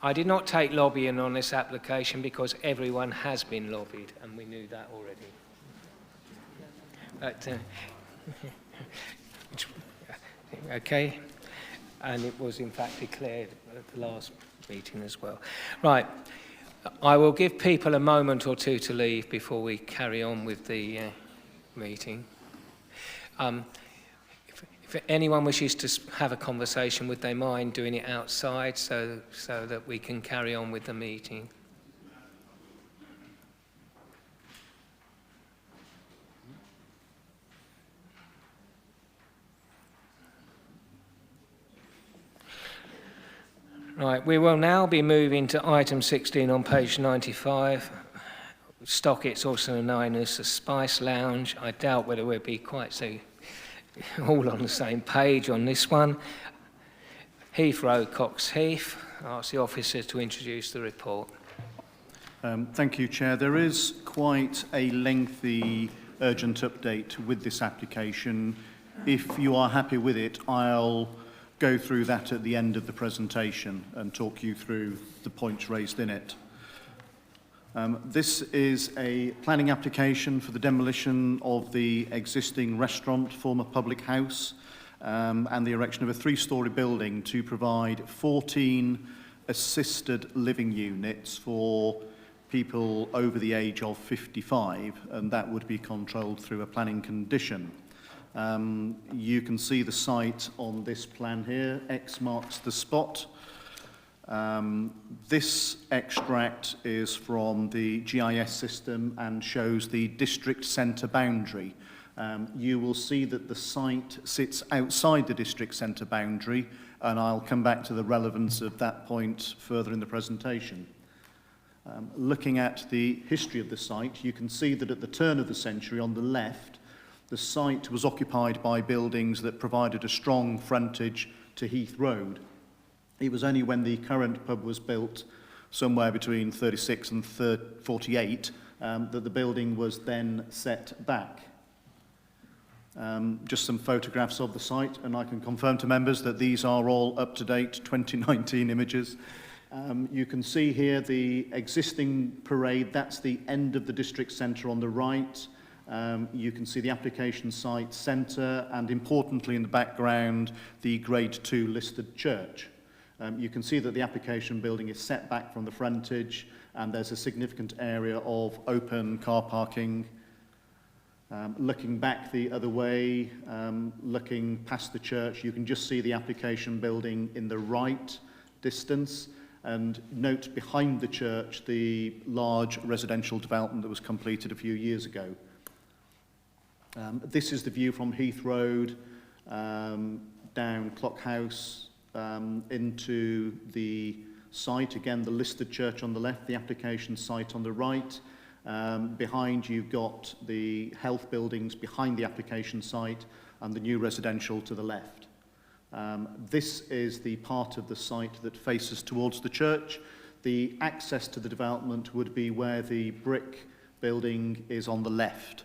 I did not take lobbying on this application because everyone has been lobbied, and we knew that already. But, okay, and it was in fact declared at the last meeting as well. Right, I will give people a moment or two to leave before we carry on with the meeting. If anyone wishes to have a conversation, would they mind doing it outside so that we can carry on with the meeting? Right, we will now be moving to item 16 on page 95. Stockett's, also known as the Spice Lounge. I doubt whether we'll be quite so all on the same page on this one. Heathrow, Cox Heath. I'll ask the officer to introduce the report.
Thank you, Chair. There is quite a lengthy urgent update with this application. If you are happy with it, I'll go through that at the end of the presentation and talk you through the points raised in it. This is a planning application for the demolition of the existing restaurant, former public house, and the erection of a three-storey building to provide 14 assisted living units for people over the age of 55, and that would be controlled through a planning condition. You can see the site on this plan here. X marks the spot. This extract is from the GIS system and shows the district centre boundary. You will see that the site sits outside the district centre boundary, and I'll come back to the relevance of that point further in the presentation. Looking at the history of the site, you can see that at the turn of the century on the left, the site was occupied by buildings that provided a strong frontage to Heath Road. It was only when the current pub was built, somewhere between 36 and 48, that the building was then set back. Just some photographs of the site, and I can confirm to members that these are all up-to-date 2019 images. You can see here the existing parade. That's the end of the district centre on the right. You can see the application site centre, and importantly in the background, the Grade 2 listed church. You can see that the application building is set back from the frontage, and there's a significant area of open car parking. Looking back the other way, looking past the church, you can just see the application building in the right distance, and note behind the church the large residential development that was completed a few years ago. This is the view from Heath Road, down Clock House, into the site. Again, the listed church on the left, the application site on the right. Behind you've got the health buildings behind the application site and the new residential to the left. This is the part of the site that faces towards the church. The access to the development would be where the brick building is on the left.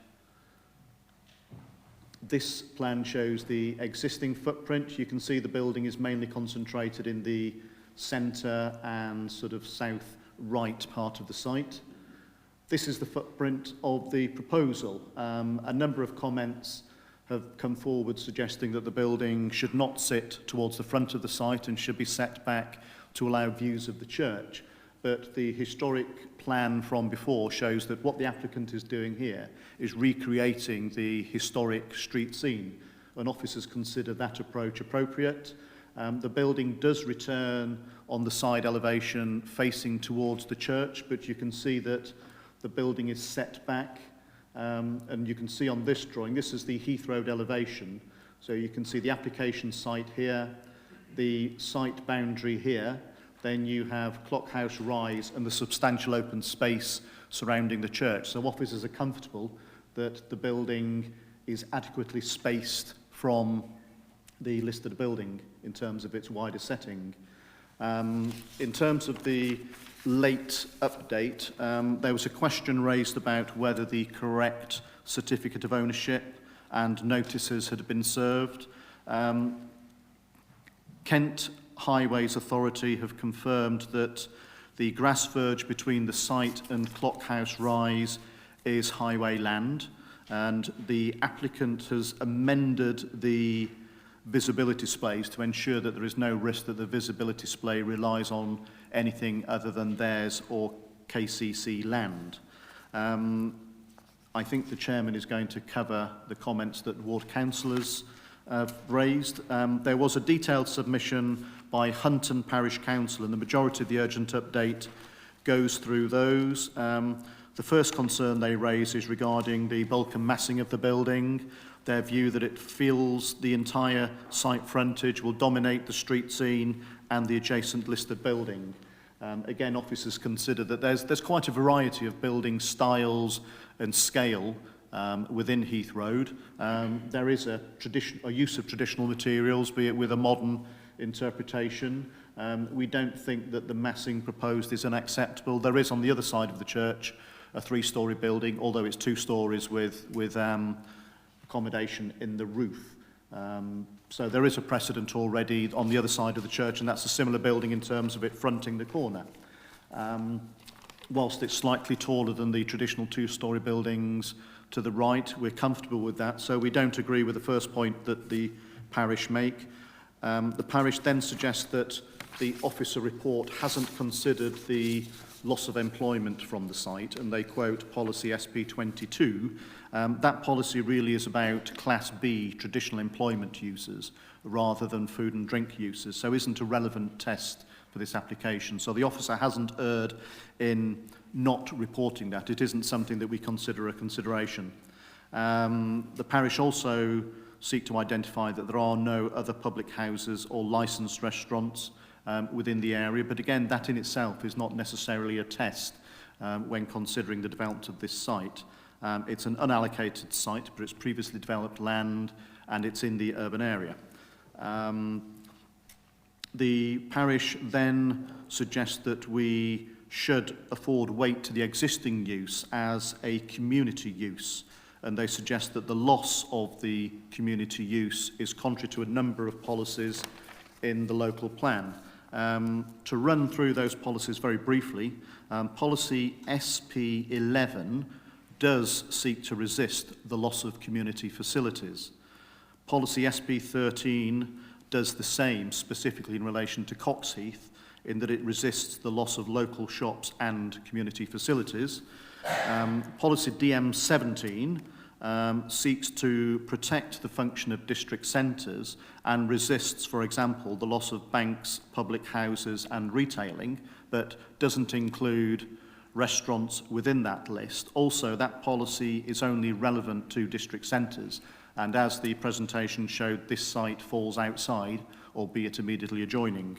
This plan shows the existing footprint. You can see the building is mainly concentrated in the centre and sort of south right part of the site. This is the footprint of the proposal. A number of comments have come forward suggesting that the building should not sit towards the front of the site and should be set back to allow views of the church. But the historic plan from before shows that what the applicant is doing here is recreating the historic street scene, and officers consider that approach appropriate. The building does return on the side elevation facing towards the church, but you can see that the building is set back, and you can see on this drawing, this is the Heath Road elevation, so you can see the application site here, the site boundary here, then you have Clock House Rise and the substantial open space surrounding the church. So officers are comfortable that the building is adequately spaced from the listed building in terms of its wider setting. In terms of the late update, there was a question raised about whether the correct certificate of ownership and notices had been served. Kent Highways Authority have confirmed that the grass verge between the site and Clock House Rise is highway land, and the applicant has amended the visibility displays to ensure that there is no risk that the visibility display relies on anything other than theirs or KCC land. I think the chairman is going to cover the comments that ward councillors raised. There was a detailed submission by Hunton Parish Council, and the majority of the urgent update goes through those. The first concern they raise is regarding the bulk and massing of the building. Their view that it feels the entire site frontage will dominate the street scene and the adjacent listed building. Again, officers consider that there's quite a variety of building styles and scale within Heath Road. There is a use of traditional materials, be it with a modern interpretation. We don't think that the massing proposed is unacceptable. There is on the other side of the church a 3-storey building, although it's 2 stories with accommodation in the roof. So there is a precedent already on the other side of the church, and that's a similar building in terms of it fronting the corner. Whilst it's slightly taller than the traditional 2-storey buildings to the right, we're comfortable with that, so we don't agree with the first point that the parish make. The parish then suggests that the officer report hasn't considered the loss of employment from the site, and they quote policy SP22. That policy really is about Class B traditional employment uses rather than food and drink uses, so isn't a relevant test for this application. So the officer hasn't erred in not reporting that. It isn't something that we consider a consideration. The parish also seek to identify that there are no other public houses or licensed restaurants within the area, but again, that in itself is not necessarily a test when considering the development of this site. It's an unallocated site, but it's previously developed land and it's in the urban area. The parish then suggests that we should afford weight to the existing use as a community use, and they suggest that the loss of the community use is contrary to a number of policies in the local plan. To run through those policies very briefly, policy SP11 does seek to resist the loss of community facilities. Policy SP13 does the same, specifically in relation to Coxheath, in that it resists the loss of local shops and community facilities. Policy DM17 seeks to protect the function of district centres and resists, for example, the loss of banks, public houses and retailing, but doesn't include restaurants within that list. Also, that policy is only relevant to district centres, and as the presentation showed, this site falls outside, albeit immediately adjoining.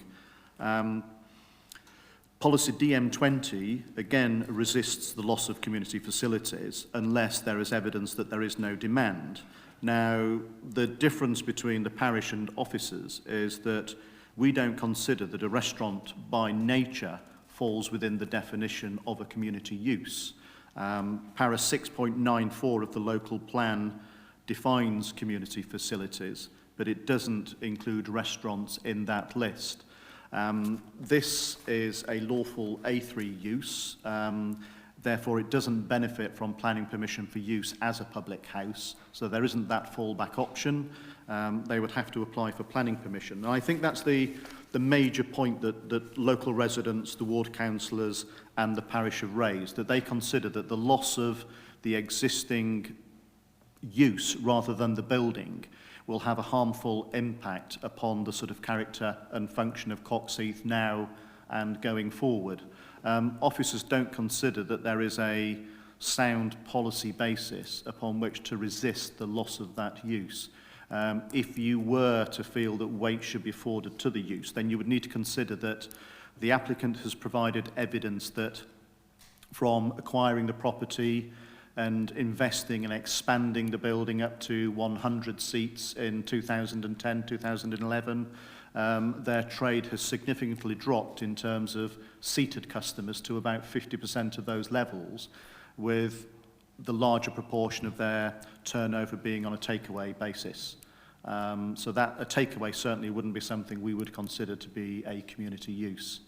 Policy DM20, again, resists the loss of community facilities unless there is evidence that there is no demand. Now, the difference between the parish and officers is that we don't consider that a restaurant by nature falls within the definition of a community use. Para 6.94 of the local plan defines community facilities, but it doesn't include restaurants in that list. This is a lawful A3 use. Therefore, it doesn't benefit from planning permission for use as a public house, so there isn't that fallback option. They would have to apply for planning permission. And I think that's the major point that local residents, the ward councillors and the parish have raised, that they consider that the loss of the existing use rather than the building will have a harmful impact upon the sort of character and function of Coxheath now and going forward. Officers don't consider that there is a sound policy basis upon which to resist the loss of that use. If you were to feel that weight should be afforded to the use, then you would need to consider that the applicant has provided evidence that from acquiring the property and investing and expanding the building up to 100 seats in 2010, 2011, their trade has significantly dropped in terms of seated customers to about 50% of those levels, with the larger proportion of their turnover being on a takeaway basis. So that a takeaway certainly wouldn't be something we would consider to be a community use.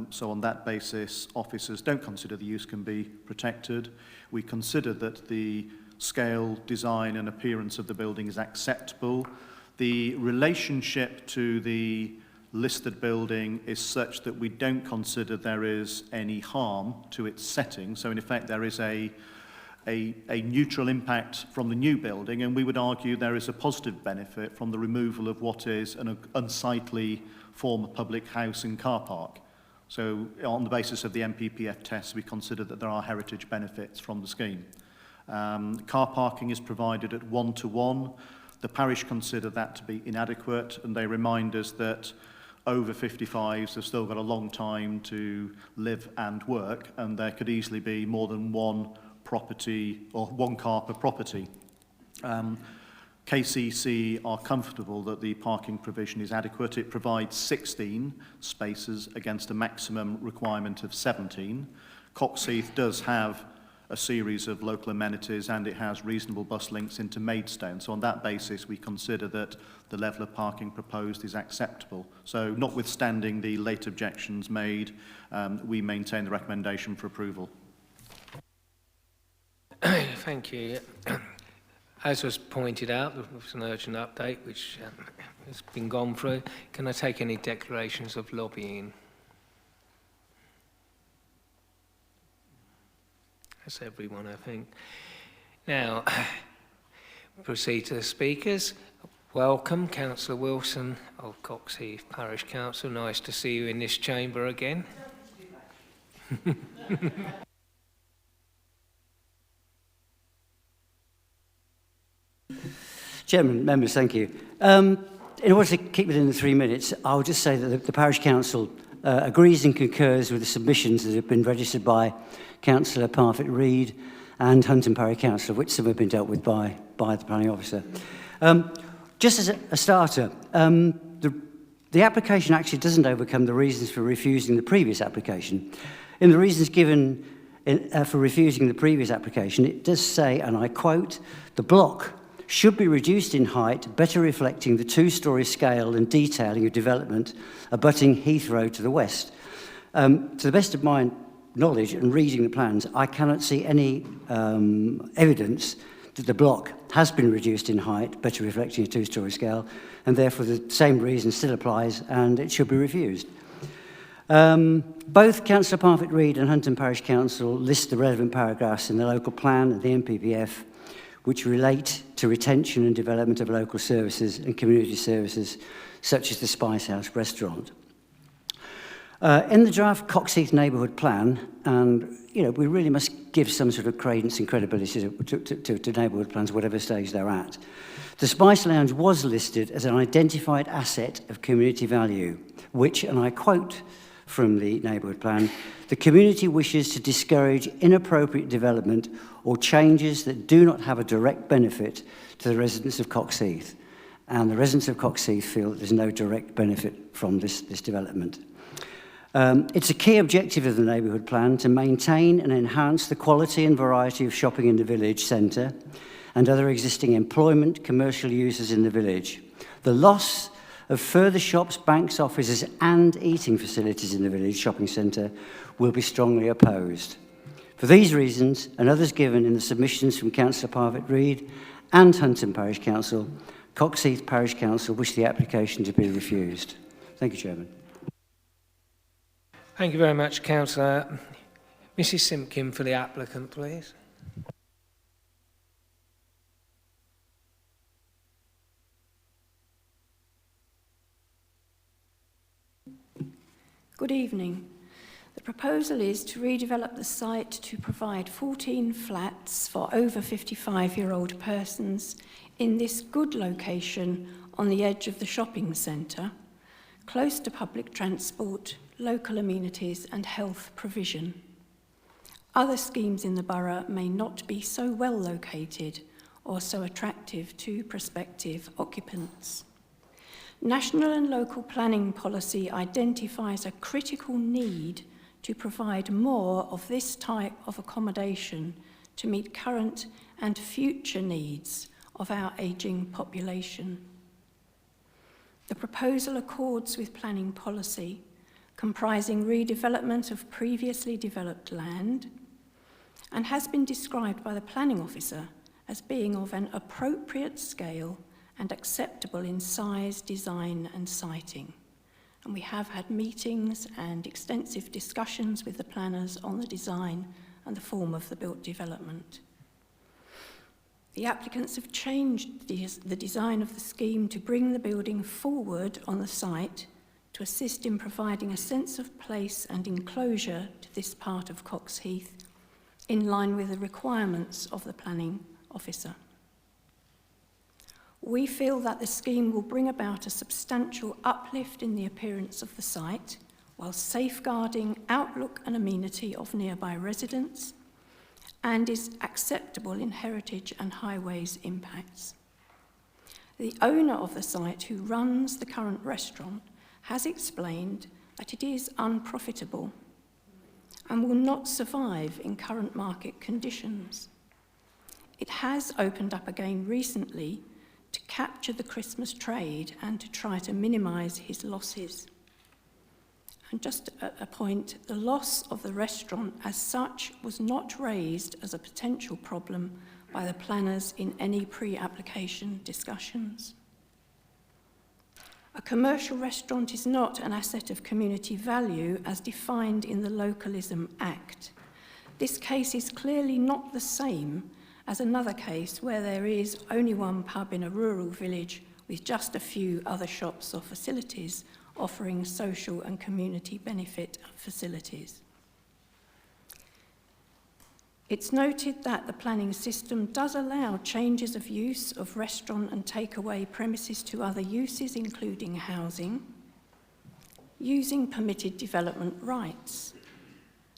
So on that basis, officers don't consider the use can be protected. We consider that the scale, design and appearance of the building is acceptable. The relationship to the listed building is such that we don't consider there is any harm to its setting. So in effect, there is a neutral impact from the new building, and we would argue there is a positive benefit from the removal of what is an unsightly former public house and car park. So on the basis of the MPPF test, we consider that there are heritage benefits from the scheme. Car parking is provided at 1-to-1. The parish consider that to be inadequate, and they remind us that over 55s have still got a long time to live and work, and there could easily be more than one property or one car per property. KCC are comfortable that the parking provision is adequate. It provides 16 spaces against a maximum requirement of 17. Coxheath does have a series of local amenities, and it has reasonable bus links into Maidstone. So on that basis, we consider that the level of parking proposed is acceptable. So notwithstanding the late objections made, we maintain the recommendation for approval.
Thank you. As was pointed out, there was an urgent update which has been gone through. Can I take any declarations of lobbying? That's everyone, I think. Now, proceed to the speakers. Welcome, Councillor Wilson of Coxheath Parish Council. Nice to see you in this chamber again.
Chairman, members, thank you. In order to keep within the 3 minutes, I'll just say that the Parish Council agrees and concurs with the submissions that have been registered by Councillor Parfitt-Reid and Hunton Parish Council, which some have been dealt with by the planning officer. Just as a starter, the application actually doesn't overcome the reasons for refusing the previous application. In the reasons given for refusing the previous application, it does say, and I quote, "The block should be reduced in height, better reflecting the two-storey scale and detailing of development abutting Heathrow to the west." To the best of my knowledge and reading the plans, I cannot see any evidence that the block has been reduced in height, better reflecting a two-storey scale, and therefore the same reason still applies and it should be refused. Both Councillor Parfitt-Reid and Hunton Parish Council list the relevant paragraphs in the local plan and the MPPF which relate to retention and development of local services and community services, such as the Spice House restaurant. In the draft Coxheath neighbourhood plan, and we really must give some sort of credence and credibility to neighbourhood plans, whatever stage they're at. The Spice Lounge was listed as an identified asset of community value, which, and I quote from the neighbourhood plan, "The community wishes to discourage inappropriate development or changes that do not have a direct benefit to the residents of Coxheath." And the residents of Coxheath feel that there's no direct benefit from this development. It's a key objective of the neighbourhood plan to maintain and enhance the quality and variety of shopping in the village centre and other existing employment, commercial uses in the village. The loss of further shops, banks, offices and eating facilities in the village shopping centre will be strongly opposed. For these reasons and others given in the submissions from Councillor Parfitt-Reid and Hunton Parish Council, Coxheath Parish Council wish the application to be refused. Thank you, Chairman.
Thank you very much, Councillor. Mrs Simpkin for the applicant, please.
Good evening. The proposal is to redevelop the site to provide 14 flats for over 55-year-old persons in this good location on the edge of the shopping centre, close to public transport, local amenities and health provision. Other schemes in the borough may not be so well located or so attractive to prospective occupants. National and local planning policy identifies a critical need to provide more of this type of accommodation to meet current and future needs of our ageing population. The proposal accords with planning policy, comprising redevelopment of previously developed land, and has been described by the planning officer as being of an appropriate scale and acceptable in size, design and siting. And we have had meetings and extensive discussions with the planners on the design and the form of the built development. The applicants have changed the design of the scheme to bring the building forward on the site to assist in providing a sense of place and enclosure to this part of Coxheath in line with the requirements of the planning officer. We feel that the scheme will bring about a substantial uplift in the appearance of the site while safeguarding outlook and amenity of nearby residents and is acceptable in heritage and highways impacts. The owner of the site, who runs the current restaurant, has explained that it is unprofitable and will not survive in current market conditions. It has opened up again recently to capture the Christmas trade and to try to minimise his losses. And just a point, the loss of the restaurant as such was not raised as a potential problem by the planners in any pre-application discussions. A commercial restaurant is not an asset of community value as defined in the Localism Act. This case is clearly not the same as another case where there is only one pub in a rural village with just a few other shops or facilities offering social and community benefit facilities. It's noted that the planning system does allow changes of use of restaurant and takeaway premises to other uses, including housing, using permitted development rights.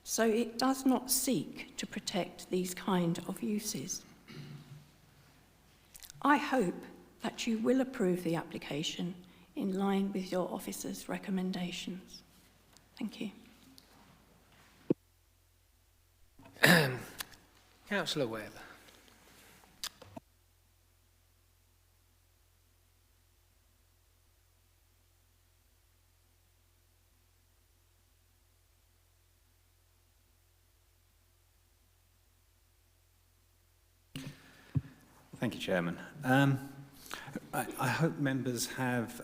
So it does not seek to protect these kind of uses. I hope that you will approve the application in line with your officer's recommendations. Thank you.
Councillor Webb.
Thank you, Chairman. I hope members have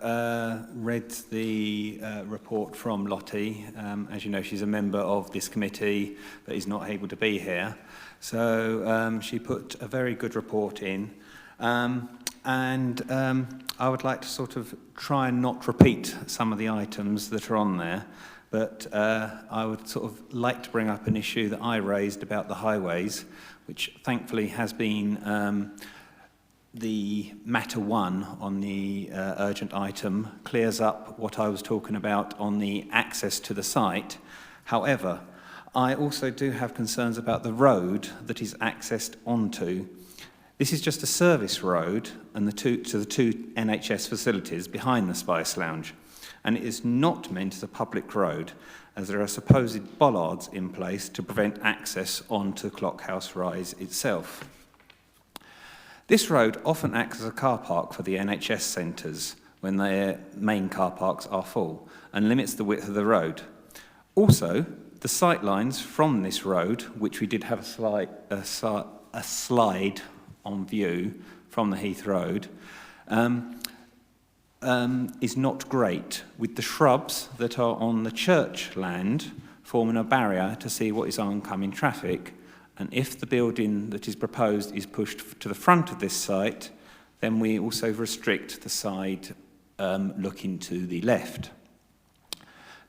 read the report from Lottie. As you know, she's a member of this committee but is not able to be here. So she put a very good report in. I would like to sort of try and not repeat some of the items that are on there, but I would sort of like to bring up an issue that I raised about the highways, which thankfully has been the matter one on the urgent item, clears up what I was talking about on the access to the site. However, I also do have concerns about the road that is accessed onto. This is just a service road and the two NHS facilities behind the Spice Lounge, and it is not meant as a public road, as there are supposed bollards in place to prevent access onto Clockhouse Rise itself. This road often acts as a car park for the NHS centres when their main car parks are full and limits the width of the road. Also, the sight lines from this road, which we did have a slide on view from the Heath Road, is not great, with the shrubs that are on the church land forming a barrier to see what is oncoming traffic. And if the building that is proposed is pushed to the front of this site, then we also restrict the side looking to the left.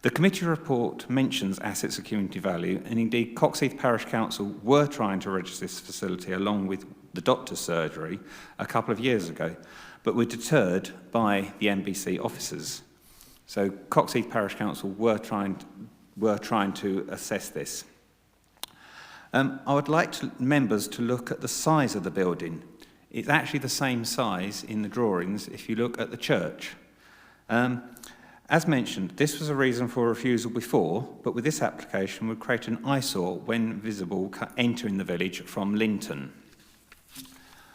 The committee report mentions assets of community value, and indeed Coxheath Parish Council were trying to register this facility along with the doctor's surgery a couple of years ago, but were deterred by the NBC officers. So Coxheath Parish Council were trying to assess this. I would like members to look at the size of the building. It's actually the same size in the drawings if you look at the church. As mentioned, this was a reason for refusal before, but with this application would create an eyesore when visible entering the village from Linton.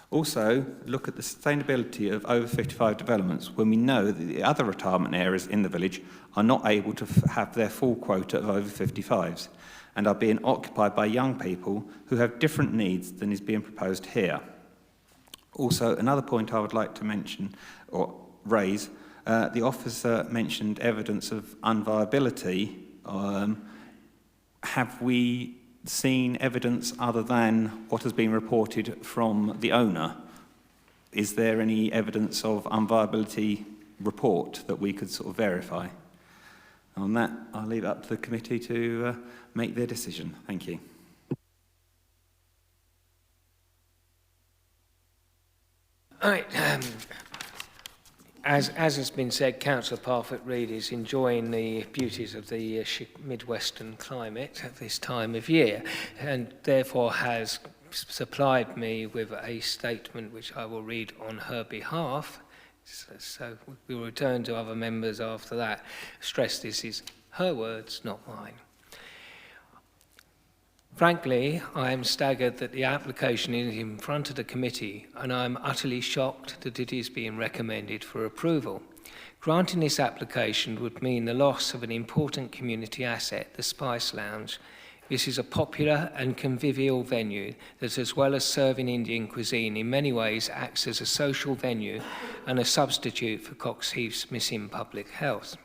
Also, look at the sustainability of over 55 developments when we know that the other retirement areas in the village are not able to have their full quota of over 55s and are being occupied by young people who have different needs than is being proposed here. Also, another point I would like to mention or raise, the officer mentioned evidence of unviability. Have we seen evidence other than what has been reported from the owner? Is there any evidence of unviability report that we could sort of verify? On that, I'll leave it up to the committee to make their decision. Thank you.
All right. As has been said, Councillor Parfitt-Reid is enjoying the beauties of the Midwestern climate at this time of year, and therefore has supplied me with a statement which I will read on her behalf. So we will return to other members after that. Stress this is her words, not mine. Frankly, I am staggered that the application is in front of the committee, and I am utterly shocked that it is being recommended for approval. Granting this application would mean the loss of an important community asset, the Spice Lounge. This is a popular and convivial venue that, as well as serving Indian cuisine, in many ways acts as a social venue and a substitute for Coxheath's missing public health.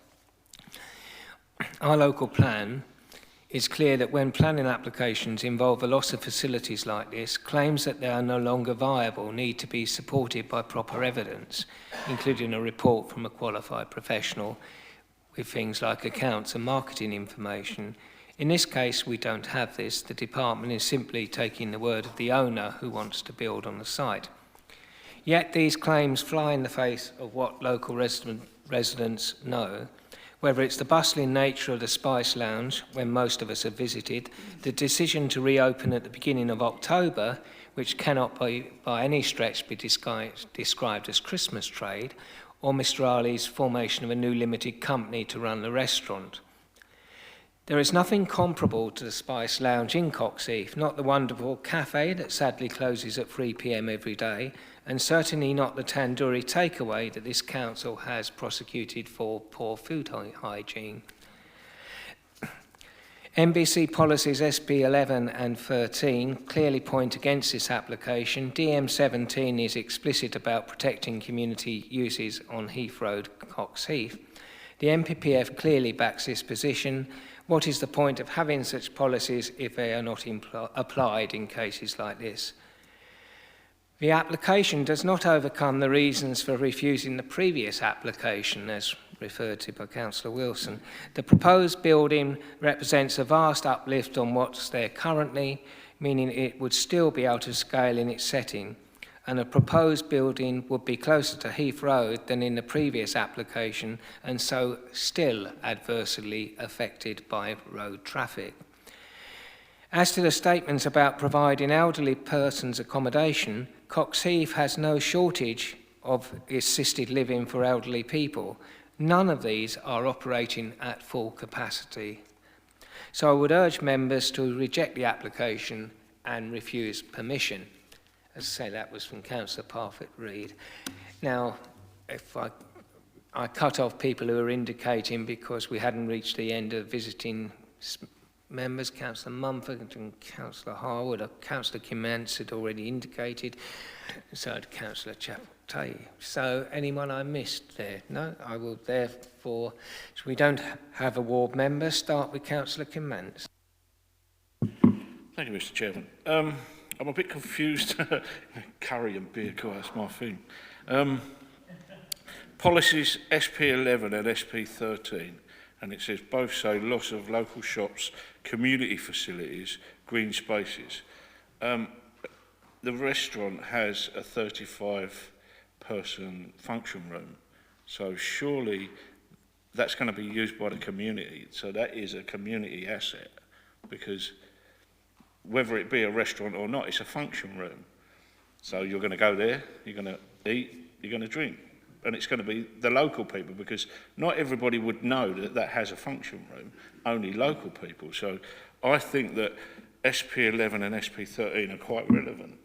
Our local plan is clear that when planning applications involve a loss of facilities like this, claims that they are no longer viable need to be supported by proper evidence, including a report from a qualified professional with things like accounts and marketing information. In this case, we don't have this. The department is simply taking the word of the owner who wants to build on the site. Yet these claims fly in the face of what local residents know. Whether it's the bustling nature of the Spice Lounge, when most of us have visited, the decision to reopen at the beginning of October, which cannot by any stretch be described as Christmas trade, or Mr. Ali's formation of a new limited company to run the restaurant. There is nothing comparable to the Spice Lounge in Coxheath, not the wonderful cafe that sadly closes at 3 p.m. every day, and certainly not the tandoori takeaway that this council has prosecuted for poor food hygiene. NBC policies SP 11 and 13 clearly point against this application. DM 17 is explicit about protecting community uses on Heath Road, Coxheath. The NPPF clearly backs this position. What is the point of having such policies if they are not applied in cases like this? The application does not overcome the reasons for refusing the previous application, as referred to by Councillor Wilson. The proposed building represents a vast uplift on what's there currently, meaning it would still be out of scale in its setting, and a proposed building would be closer to Heath Road than in the previous application, and so still adversely affected by road traffic. As to the statements about providing elderly persons accommodation, Coxheath has no shortage of assisted living for elderly people. None of these are operating at full capacity. So I would urge members to reject the application and refuse permission. As I say, that was from Councillor Parfitt-Reid. Now, if I cut off people who are indicating because we hadn't reached the end of visiting members, Councillor Mumford and Councillor Harwood. Councillor Kimmentz had already indicated, so had Councillor Chaptay. So anyone I missed there? No? I will therefore, so we don't have a ward member, start with Councillor Kimmentz.
Thank you, Mr. Chairman. I'm a bit confused. Curry and beer, cool, that's my thing. Policies SP11 and SP13, and it says both say loss of local shops, community facilities, green spaces. The restaurant has a 35-person function room, so surely that's going to be used by the community. So that is a community asset, because whether it be a restaurant or not, it's a function room. So you're going to go there, you're going to eat, you're going to drink. And it's going to be the local people, because not everybody would know that that has a function room, only local people. So I think that SP11 and SP13 are quite relevant.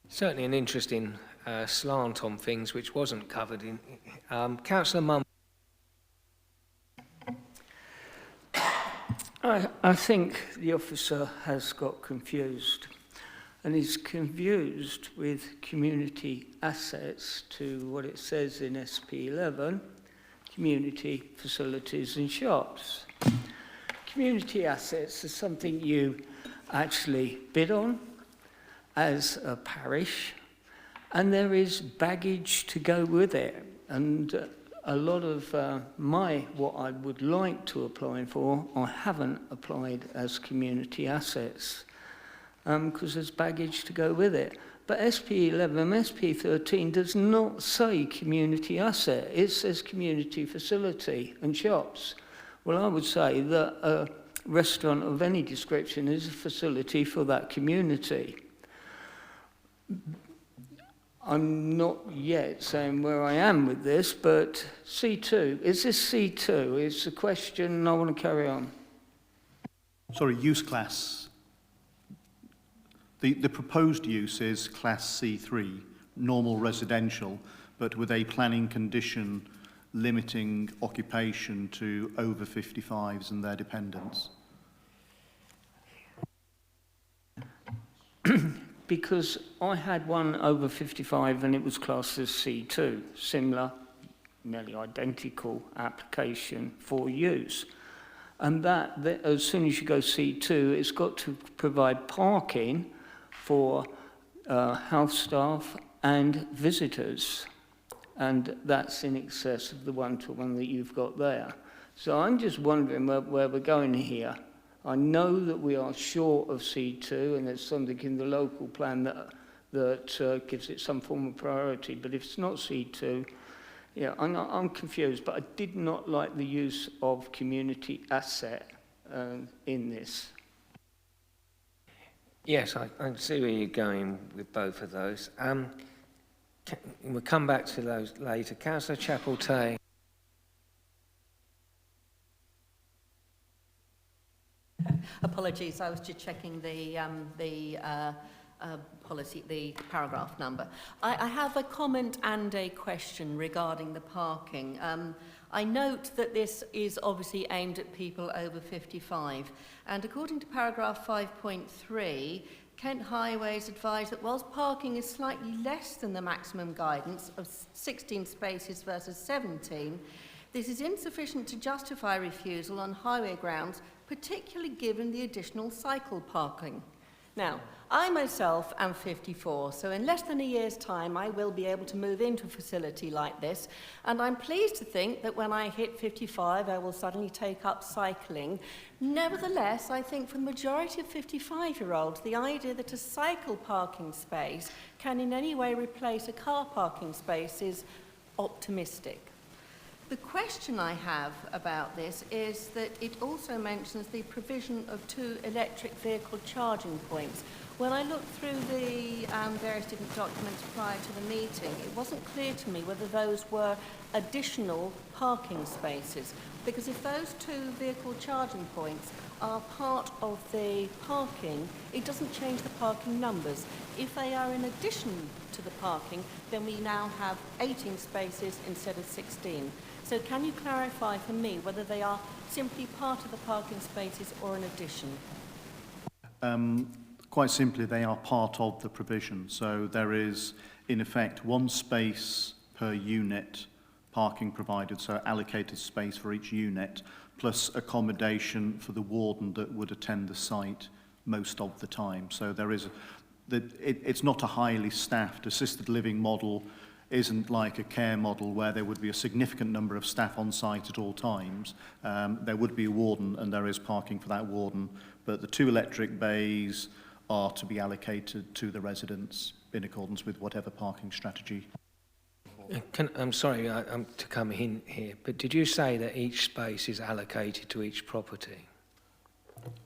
Certainly an interesting slant on things which wasn't covered in. Councillor Mum.
I think the officer has got confused, and he's confused with community assets to what it says in SP11, community facilities and shops. Community assets is something you actually bid on as a parish, and there is baggage to go with it. And a lot of what I would like to apply for, I haven't applied as community assets because there's baggage to go with it. But SP11, SP13 does not say community asset. It says community facility and shops. Well, I would say that a restaurant of any description is a facility for that community. I'm not yet saying where I am with this, but C2, is this C2? Is the question, I want to carry on.
Sorry, use class. The proposed use is class C3, normal residential, but with a planning condition limiting occupation to over 55s and their dependents.
Because I had one over 55 and it was classed as C2, similar, nearly identical application for use. And that as soon as you go C2, it's got to provide parking for house staff and visitors. And that's in excess of the one-to-one that you've got there. So I'm just wondering where we're going here. I know that we are short of C2, and there's something in the local plan that gives it some form of priority. But if it's not C2, yeah, I'm confused. But I did not like the use of community asset in this.
Yes, I can see where you're going with both of those. We'll come back to those later. Councillor Chapeltay.
Apologies, I was just checking the policy, the paragraph number. I have a comment and a question regarding the parking. I note that this is obviously aimed at people over 55, and according to paragraph 5.3, Kent Highways advise that whilst parking is slightly less than the maximum guidance of 16 spaces versus 17, this is insufficient to justify refusal on highway grounds, particularly given the additional cycle parking. Now, I myself am 54, so in less than a year's time I will be able to move into a facility like this, and I'm pleased to think that when I hit 55 I will suddenly take up cycling. Nevertheless, I think for the majority of 55-year-olds, the idea that a cycle parking space can in any way replace a car parking space is optimistic. The question I have about this is that it also mentions the provision of 2 electric vehicle charging points. When I looked through the various different documents prior to the meeting, it wasn't clear to me whether those were additional parking spaces, because if those 2 vehicle charging points are part of the parking, it doesn't change the parking numbers. If they are in addition to the parking, then we now have 18 spaces instead of 16. So can you clarify for me whether they are simply part of the parking spaces or an addition?
Quite simply, they are part of the provision. So there is, in effect, one space per unit parking provided, so allocated space for each unit, plus accommodation for the warden that would attend the site most of the time. So there is, it's not a highly staffed assisted living model, isn't like a care model where there would be a significant number of staff on site at all times. There would be a warden and there is parking for that warden, but the 2 electric bays are to be allocated to the residents in accordance with whatever parking strategy.
I'm sorry to come in here, but did you say that each space is allocated to each property?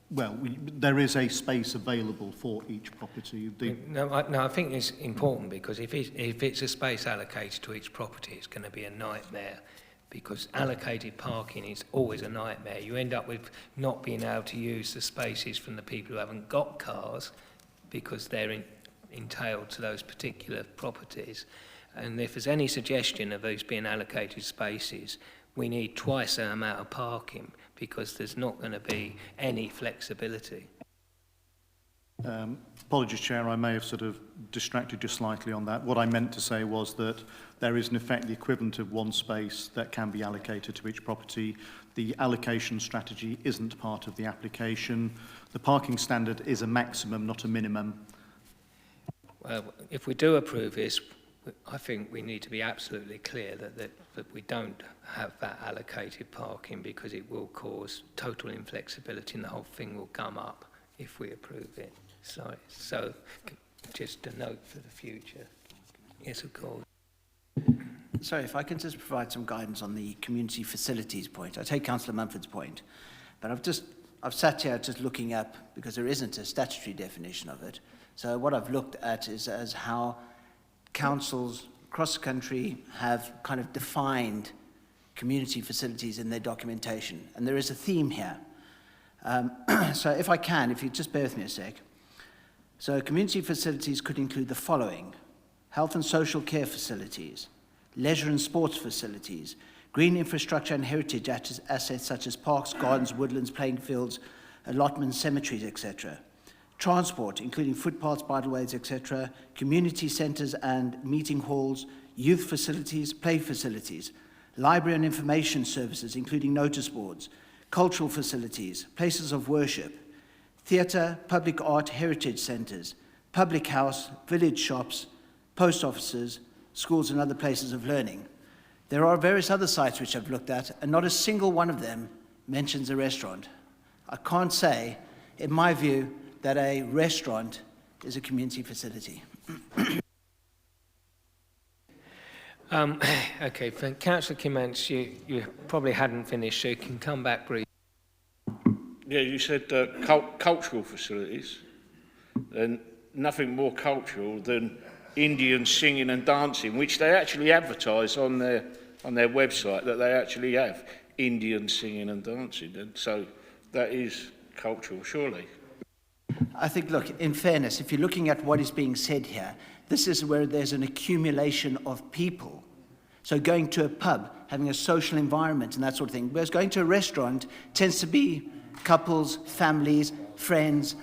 Well, there is a space available for each property.
No, I think it's important because if it's a space allocated to each property, it's going to be a nightmare because allocated parking is always a nightmare. You end up with not being able to use the spaces from the people who haven't got cars because they're entailed to those particular properties. And if there's any suggestion of those being allocated spaces, we need twice the amount of parking because there's not going to be any flexibility.
Apologies, Chair, I may have sort of distracted you slightly on that. What I meant to say was that there is in effect the equivalent of one space that can be allocated to each property. The allocation strategy isn't part of the application. The parking standard is a maximum, not a minimum.
Well, if we do approve this, I think we need to be absolutely clear that we don't have that allocated parking because it will cause total inflexibility and the whole thing will come up if we approve it. Sorry. So just a note for the future. Yes, of course.
Sorry, if I can just provide some guidance on the community facilities point. I take Councillor Mumford's point, but I've sat here just looking up because there isn't a statutory definition of it. So what I've looked at is as how councils across the country have kind of defined community facilities in their documentation, and there is a theme here. So if you just bear with me a sec. So community facilities could include the following: health and social care facilities, leisure and sports facilities, green infrastructure and heritage assets such as parks, gardens, woodlands, playing fields, allotments, cemeteries, etc. Transport, including footpaths, bridleways, etc., community centres and meeting halls, youth facilities, play facilities, library and information services, including notice boards, cultural facilities, places of worship, theatre, public art, heritage centres, public house, village shops, post offices, schools and other places of learning. There are various other sites which I've looked at, and not a single one of them mentions a restaurant. I can't say, in my view, that a restaurant is a community facility.
Okay, for Councillor Kimmentz, you probably hadn't finished, so you can come back briefly.
Yeah, you said cultural facilities, and nothing more cultural than Indian singing and dancing, which they actually advertise on their website, that they actually have Indian singing and dancing, and so that is cultural, surely.
I think, look, in fairness, if you're looking at what is being said here, this is where there's an accumulation of people. So going to a pub, having a social environment and that sort of thing, whereas going to a restaurant tends to be couples, families, friends.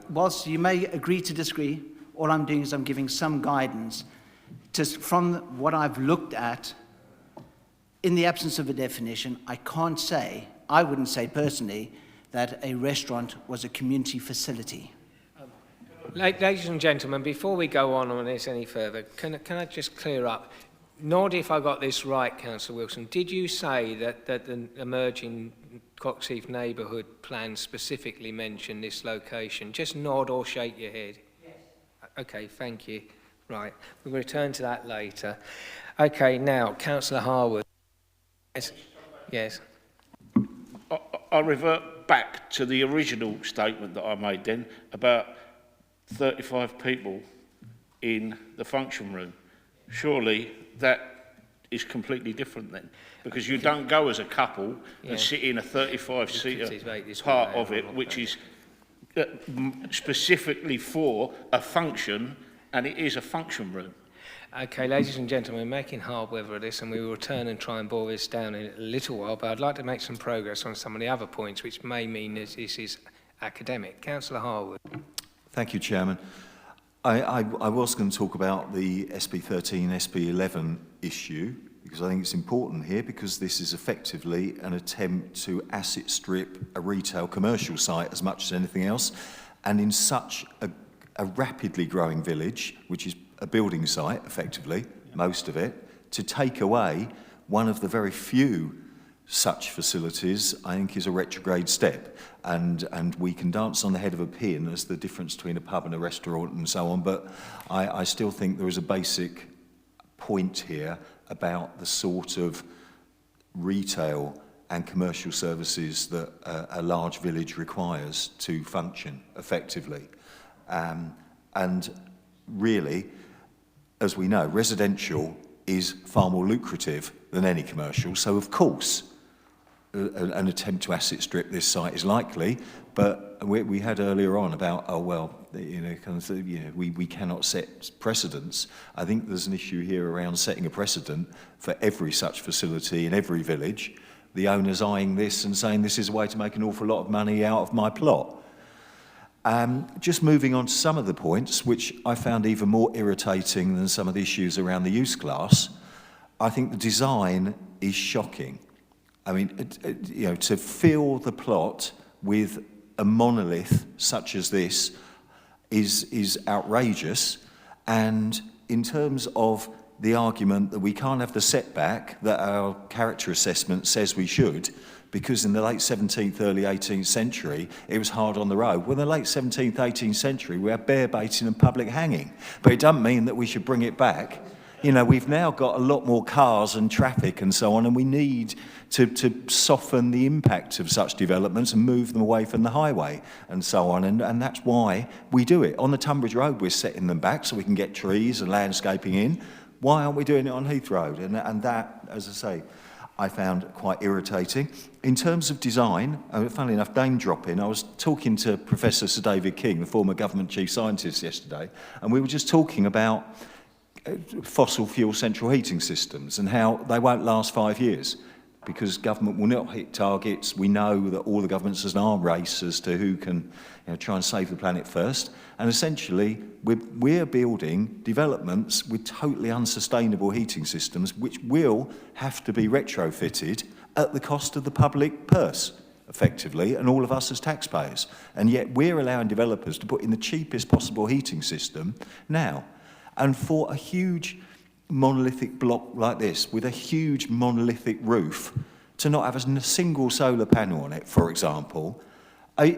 Whilst you may agree to disagree, all I'm doing is I'm giving some guidance just from what I've looked at. In the absence of a definition, I wouldn't say personally, that a restaurant was a community facility.
Ladies and gentlemen, before we go on this any further, can I just clear up? Nod if I got this right, Councillor Wilson. Did you say that the emerging Coxheath neighbourhood plan specifically mentioned this location? Just nod or shake your head. Yes. Okay, thank you. Right, we'll return to that later. Okay, now, Councillor Harwood. Yes. Yes.
I revert back to the original statement that I made then about 35 people in the function room. Surely that is completely different then, because you don't go as a couple and sit in a 35-seater part of it, which is specifically for a function, and it is a function room.
Okay, ladies and gentlemen, making hard weather of this, and we will return and try and boil this down in a little while, but I'd like to make some progress on some of the other points, which may mean this is academic. Councillor Harwood.
Thank you, Chairman. I was going to talk about the SB13, SB11 issue, because I think it's important here, because this is effectively an attempt to asset strip a retail commercial site as much as anything else, and in such a rapidly growing village, which is a building site, effectively, most of it, to take away one of the very few such facilities, I think, is a retrograde step. And we can dance on the head of a pin as the difference between a pub and a restaurant and so on, but I still think there is a basic point here about the sort of retail and commercial services that a large village requires to function effectively. And really, as we know, residential is far more lucrative than any commercial, so of course an attempt to asset strip this site is likely, but we had earlier on about, oh well, we cannot set precedents. I think there's an issue here around setting a precedent for every such facility in every village. The owner's eyeing this and saying this is a way to make an awful lot of money out of my plot. Just moving on to some of the points, which I found even more irritating than some of the issues around the use class, I think the design is shocking. I mean, to fill the plot with a monolith such as this is outrageous. And in terms of the argument that we can't have the setback that our character assessment says we should, because in the late 17th, early 18th century, it was hard on the road. Well, in the late 17th, 18th century, we had bear baiting and public hanging. But it doesn't mean that we should bring it back. You know, we've now got a lot more cars and traffic and so on, and we need to soften the impact of such developments and move them away from the highway and so on, and that's why we do it. On the Tunbridge Road, we're setting them back so we can get trees and landscaping in. Why aren't we doing it on Heath Road? And that, as I say, I found quite irritating. In terms of design, funnily enough, name dropping, I was talking to Professor Sir David King, the former government chief scientist, yesterday, and we were just talking about fossil fuel central heating systems and how they won't last 5 years because government will not hit targets. We know that all the governments is an arm race as to who can try and save the planet first. And essentially, we're building developments with totally unsustainable heating systems which will have to be retrofitted at the cost of the public purse, effectively, and all of us as taxpayers. And yet we're allowing developers to put in the cheapest possible heating system now. And for a huge monolithic block like this, with a huge monolithic roof, to not have a single solar panel on it, for example, I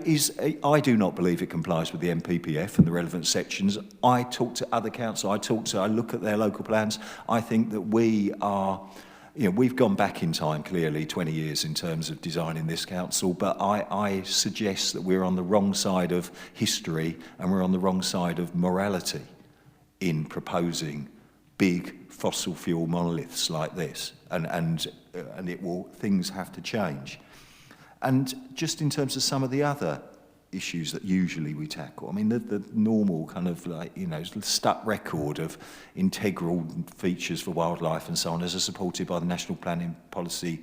do not believe it complies with the MPPF and the relevant sections. I talk to other councils, I look at their local plans. I think that we are, we've gone back in time, clearly, 20 years in terms of designing this council, but I suggest that we're on the wrong side of history and we're on the wrong side of morality in proposing big fossil fuel monoliths like this, and things have to change. And just in terms of some of the other issues that usually we tackle, I mean, the normal kind of stuck record of integral features for wildlife and so on, as are supported by the National Planning Policy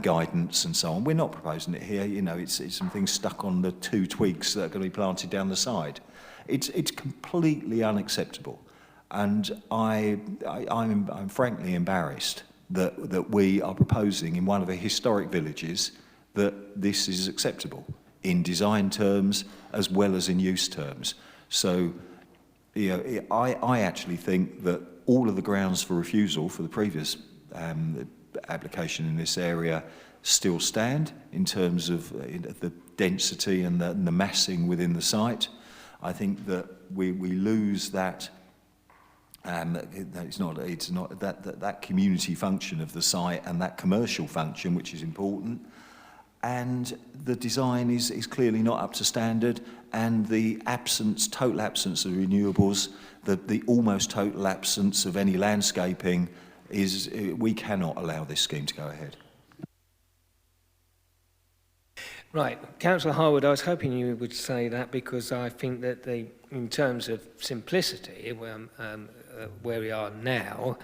guidance and so on. We're not proposing it here. It's some things stuck on the 2 twigs that are going to be planted down the side. It's completely unacceptable, and I'm frankly embarrassed that we are proposing in one of the historic villages that this is acceptable in design terms as well as in use terms. So, I actually think that all of the grounds for refusal for the previous application in this area still stand in terms of the density and the massing within the site. I think that we lose that. It's not that community function of the site and that commercial function, which is important. And the design is clearly not up to standard, and the total absence of renewables, the almost total absence of any landscaping we cannot allow this scheme to go ahead.
Right, Councillor Harwood, I was hoping you would say that because I think that in terms of simplicity, where we are now,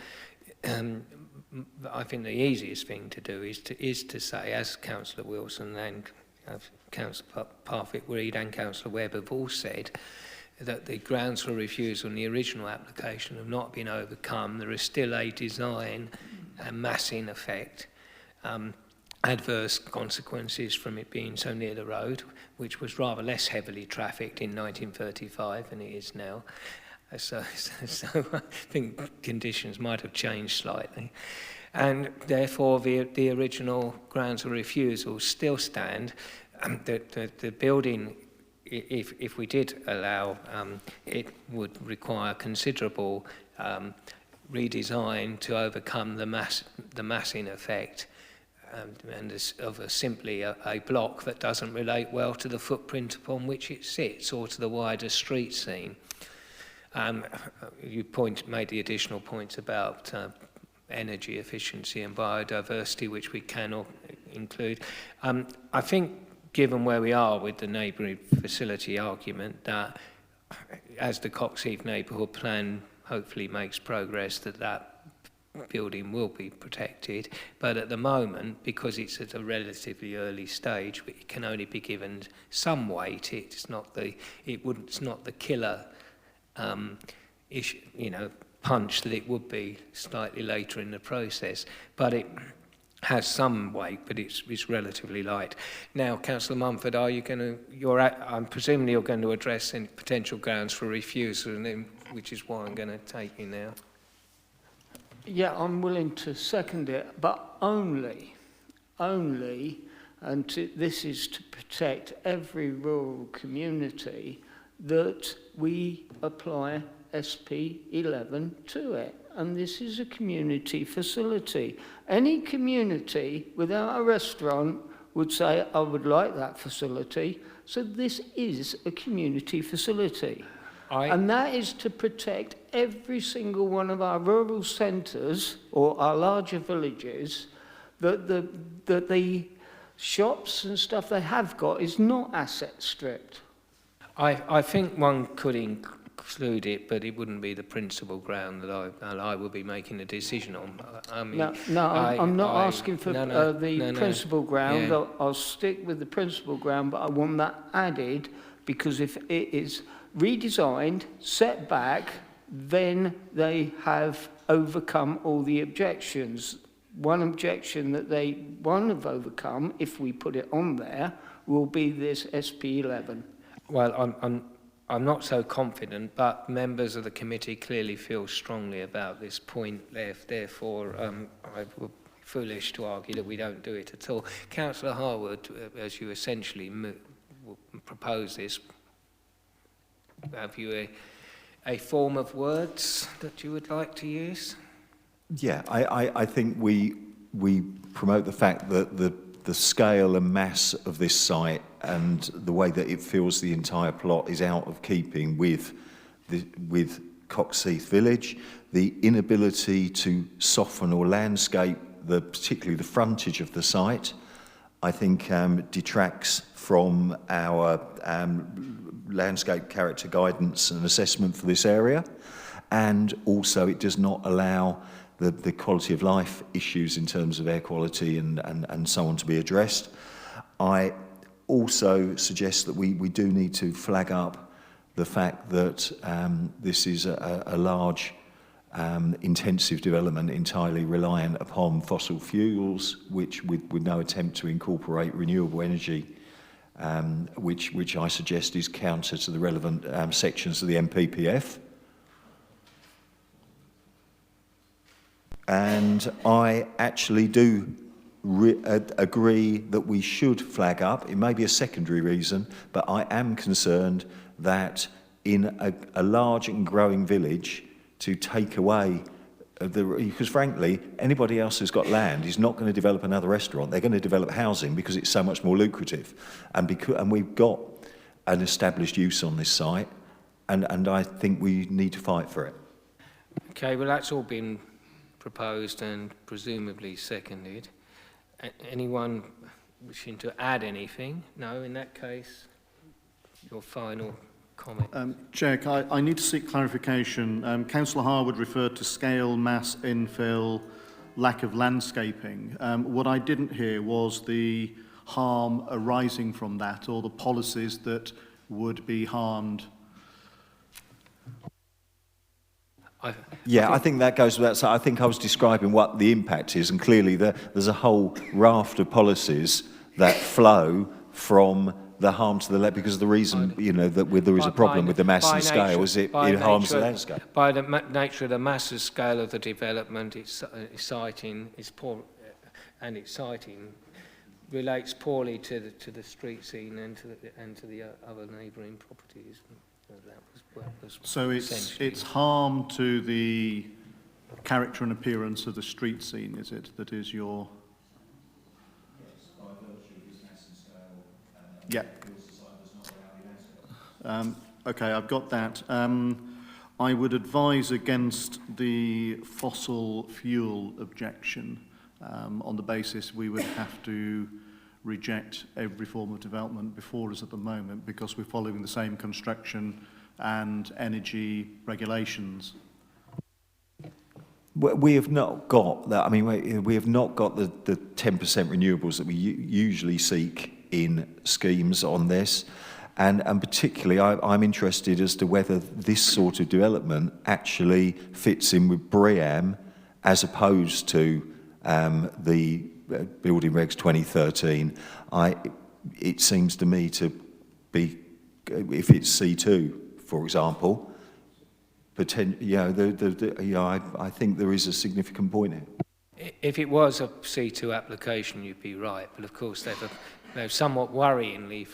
I think the easiest thing to do is to say, as Councillor Wilson and Councillor Parfitt-Reid and Councillor Webb have all said, that the grounds for refusal in the original application have not been overcome. There is still a design and massing effect, adverse consequences from it being so near the road, which was rather less heavily trafficked in 1935 than it is now. So I think conditions might have changed slightly. And therefore, the original grounds for refusal still stand. The building, if we did allow, it would require considerable redesign to overcome the massing effect, and of simply a block that doesn't relate well to the footprint upon which it sits or to the wider street scene. You made the additional points about energy efficiency and biodiversity, which we cannot include. I think, given where we are with the neighbouring facility argument, that as the Coxheath neighbourhood plan hopefully makes progress, that building will be protected. But at the moment, because it's at a relatively early stage, it can only be given some weight. It's not the killer issue, punch that it would be slightly later in the process. But it has some weight, but it's relatively light. Now, Councillor Mumford, are you going to? I'm presuming you're going to address any potential grounds for refusal, and then, which is why I'm going to take you now.
Yeah, I'm willing to second it, but only, this is to protect every rural community, that we apply SP11 to it. And this is a community facility. Any community without a restaurant would say, I would like that facility. So this is a community facility. And that is to protect every single one of our rural centres or our larger villages, that the shops and stuff they have got is not asset stripped.
I think one could include it, but it wouldn't be the principal ground that I will be making a decision on. I mean,
I'm not asking for the principal ground.
Yeah.
I'll stick with the principal ground, but I want that added, because if it is redesigned, set back, then they have overcome all the objections. One objection that they won't have overcome, if we put it on there, will be this SP11.
Well, I'm not so confident, but members of the committee clearly feel strongly about this point. Therefore, I would be foolish to argue that we don't do it at all. Councillor Harwood, as you essentially propose this, have you a form of words that you would like to use?
Yeah, I think we promote the fact that the scale and mass of this site and the way that it feels the entire plot is out of keeping with Coxheath Village. The inability to soften or landscape particularly the frontage of the site, I think detracts from our landscape character guidance and assessment for this area, and also it does not allow the quality of life issues in terms of air quality and so on to be addressed. I also suggest that we do need to flag up the fact that this is a large intensive development entirely reliant upon fossil fuels, which with no attempt to incorporate renewable energy, which I suggest is counter to the relevant sections of the MPPF. And I actually do agree that we should flag up. It may be a secondary reason, but I am concerned that in a large and growing village, to take away because frankly, anybody else who's got land is not going to develop another restaurant. They're going to develop housing because it's so much more lucrative, and we've got an established use on this site, and I think we need to fight for it.
Okay, well that's all been proposed and presumably seconded. Anyone wishing to add anything? No, in that case, your final comment.
Chair, I need to seek clarification. Councillor Harwood referred to scale, mass, infill, lack of landscaping. What I didn't hear was the harm arising from that, or the policies that would be harmed.
I think that goes without saying. I think I was describing what the impact is, and clearly there's a whole raft of policies that flow from the harm to the land, because the reason, that there is a problem with the mass and scale is it harms the landscape.
By the nature of the mass and scale of the development, its siting is poor, and its siting relates poorly to the street scene and to the other neighbouring properties. That was
So it's harm to the character and appearance of the street scene, is it? That is your... Yeah. Okay, I've got that. I would advise against the fossil fuel objection on the basis we would have to reject every form of development before us at the moment, because we're following the same construction and energy regulations.
We have not got that. I mean, we have not got the 10% renewables that we usually seek in schemes on this. And particularly, I'm interested as to whether this sort of development actually fits in with BREEAM as opposed to the Building Regs 2013. It seems to me to be, if it's C2, for example, I think there is a significant point here.
If it was a C2 application, you'd be right. But of course, they've somewhat worryingly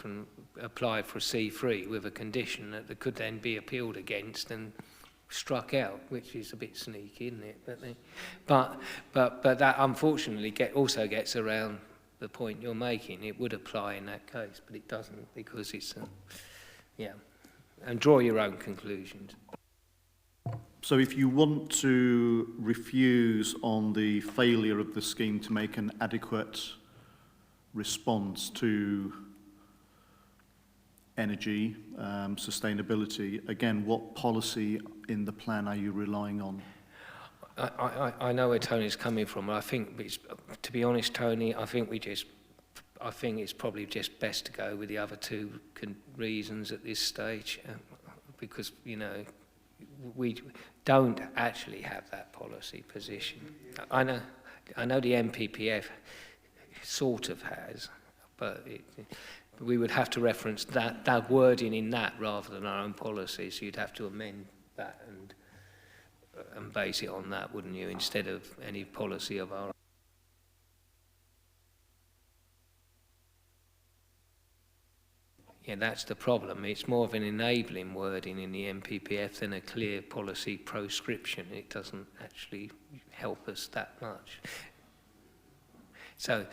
applied for a C3 with a condition that could then be appealed against and struck out, which is a bit sneaky, isn't it? But that unfortunately also gets around the point you're making. It would apply in that case, but it doesn't, because it's and draw your own conclusions.
So if you want to refuse on the failure of the scheme to make an adequate response to energy, sustainability, again, what policy in the plan are you relying on?
I know where Tony's coming from. I think, to be honest, Tony, I think it's probably just best to go with the other two reasons at this stage, because, we don't actually have that policy position. I know the MPPF sort of has, but we would have to reference that wording in that rather than our own policy, so you'd have to amend that and base it on that, wouldn't you, instead of any policy of our own. Yeah, that's the problem. It's more of an enabling wording in the MPPF than a clear policy proscription. It doesn't actually help us that much. So,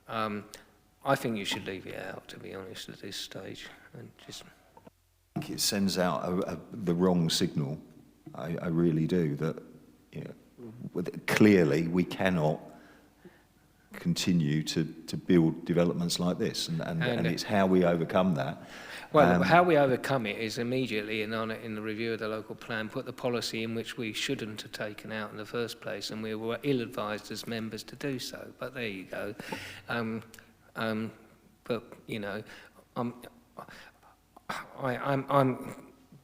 I think you should leave it out, to be honest, at this stage. And just...
I think it sends out the wrong signal. I really do. That clearly we cannot continue to build developments like this, and it's how we overcome that.
Well, how we overcome it is immediately in the review of the local plan, put the policy in which we shouldn't have taken out in the first place, and we were ill-advised as members to do so. But there you go. But I'm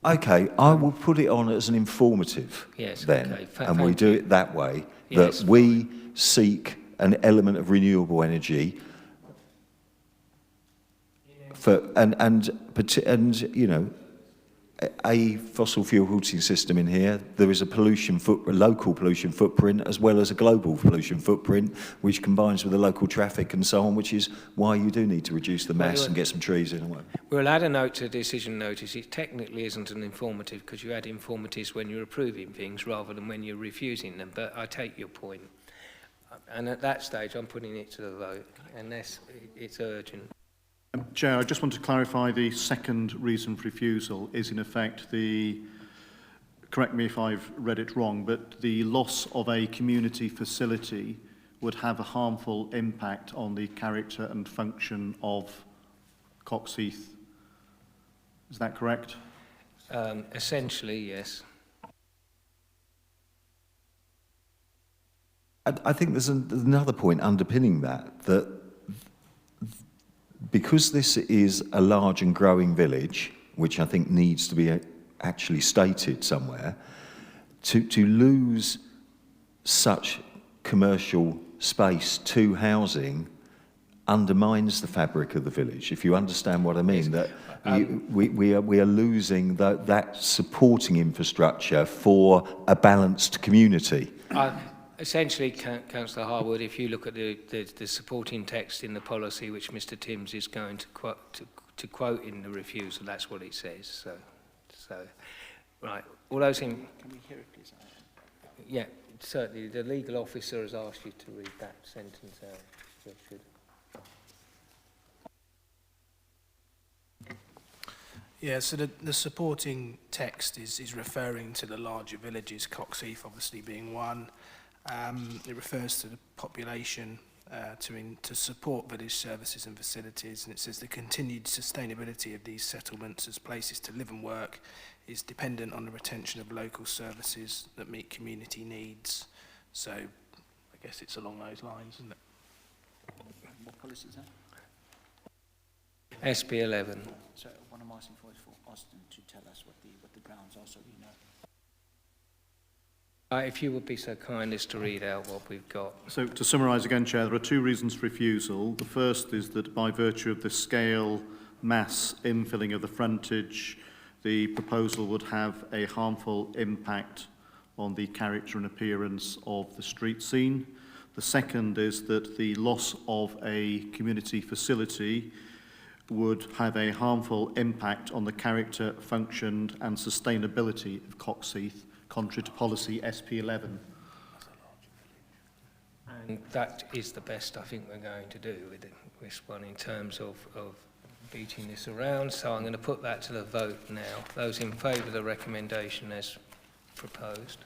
okay. I will put it on as an informative.
Yes.
Then,
okay.
And we do it that way. That we seek an element of renewable energy a fossil fuel routing system in here. There is a local pollution footprint as well as a global pollution footprint, which combines with the local traffic and so on, which is why you do need to reduce the mass and get some trees in.
We'll add a note to the decision notice. It technically isn't an informative because you add informatives when you're approving things rather than when you're refusing them, but I take your point. And at that stage, I'm putting it to the vote, unless it's urgent.
Chair, I just want to clarify the second reason for refusal is in effect correct me if I've read it wrong, but the loss of a community facility would have a harmful impact on the character and function of Coxheath. Is that correct?
Essentially, yes.
I think there's another point underpinning that because this is a large and growing village, which I think needs to be actually stated somewhere, to lose such commercial space to housing undermines the fabric of the village, if you understand what I mean. That we are losing that supporting infrastructure for a balanced community.
Essentially, Councillor Harwood, if you look at the supporting text in the policy, which Mr Timms is going to quote in the refusal, that's what it says. So right, all those in...
Can we hear it, please?
Yeah, certainly. The legal officer has asked you to read that sentence out, Richard.
Yeah, so the supporting text is referring to the larger villages, Coxheath obviously being one. It refers to the population to support village services and facilities, and it says the continued sustainability of these settlements as places to live and work is dependent on the retention of local services that meet community needs. So I guess it's along those lines, isn't it?
What policy is that?
SB 11.
So what I'm asking for is for Austin to tell us what the grounds are, so we know.
If you would be so kind as to read out what we've got.
So to summarise again, Chair, there are two reasons for refusal. The first is that by virtue of the scale, mass, infilling of the frontage, the proposal would have a harmful impact on the character and appearance of the street scene. The second is that the loss of a community facility would have a harmful impact on the character, function and sustainability of Coxheath, contrary to policy SP11.
And that is the best I think we're going to do with this one in terms of beating this around. So I'm going to put that to the vote now. Those in favour of the recommendation as proposed.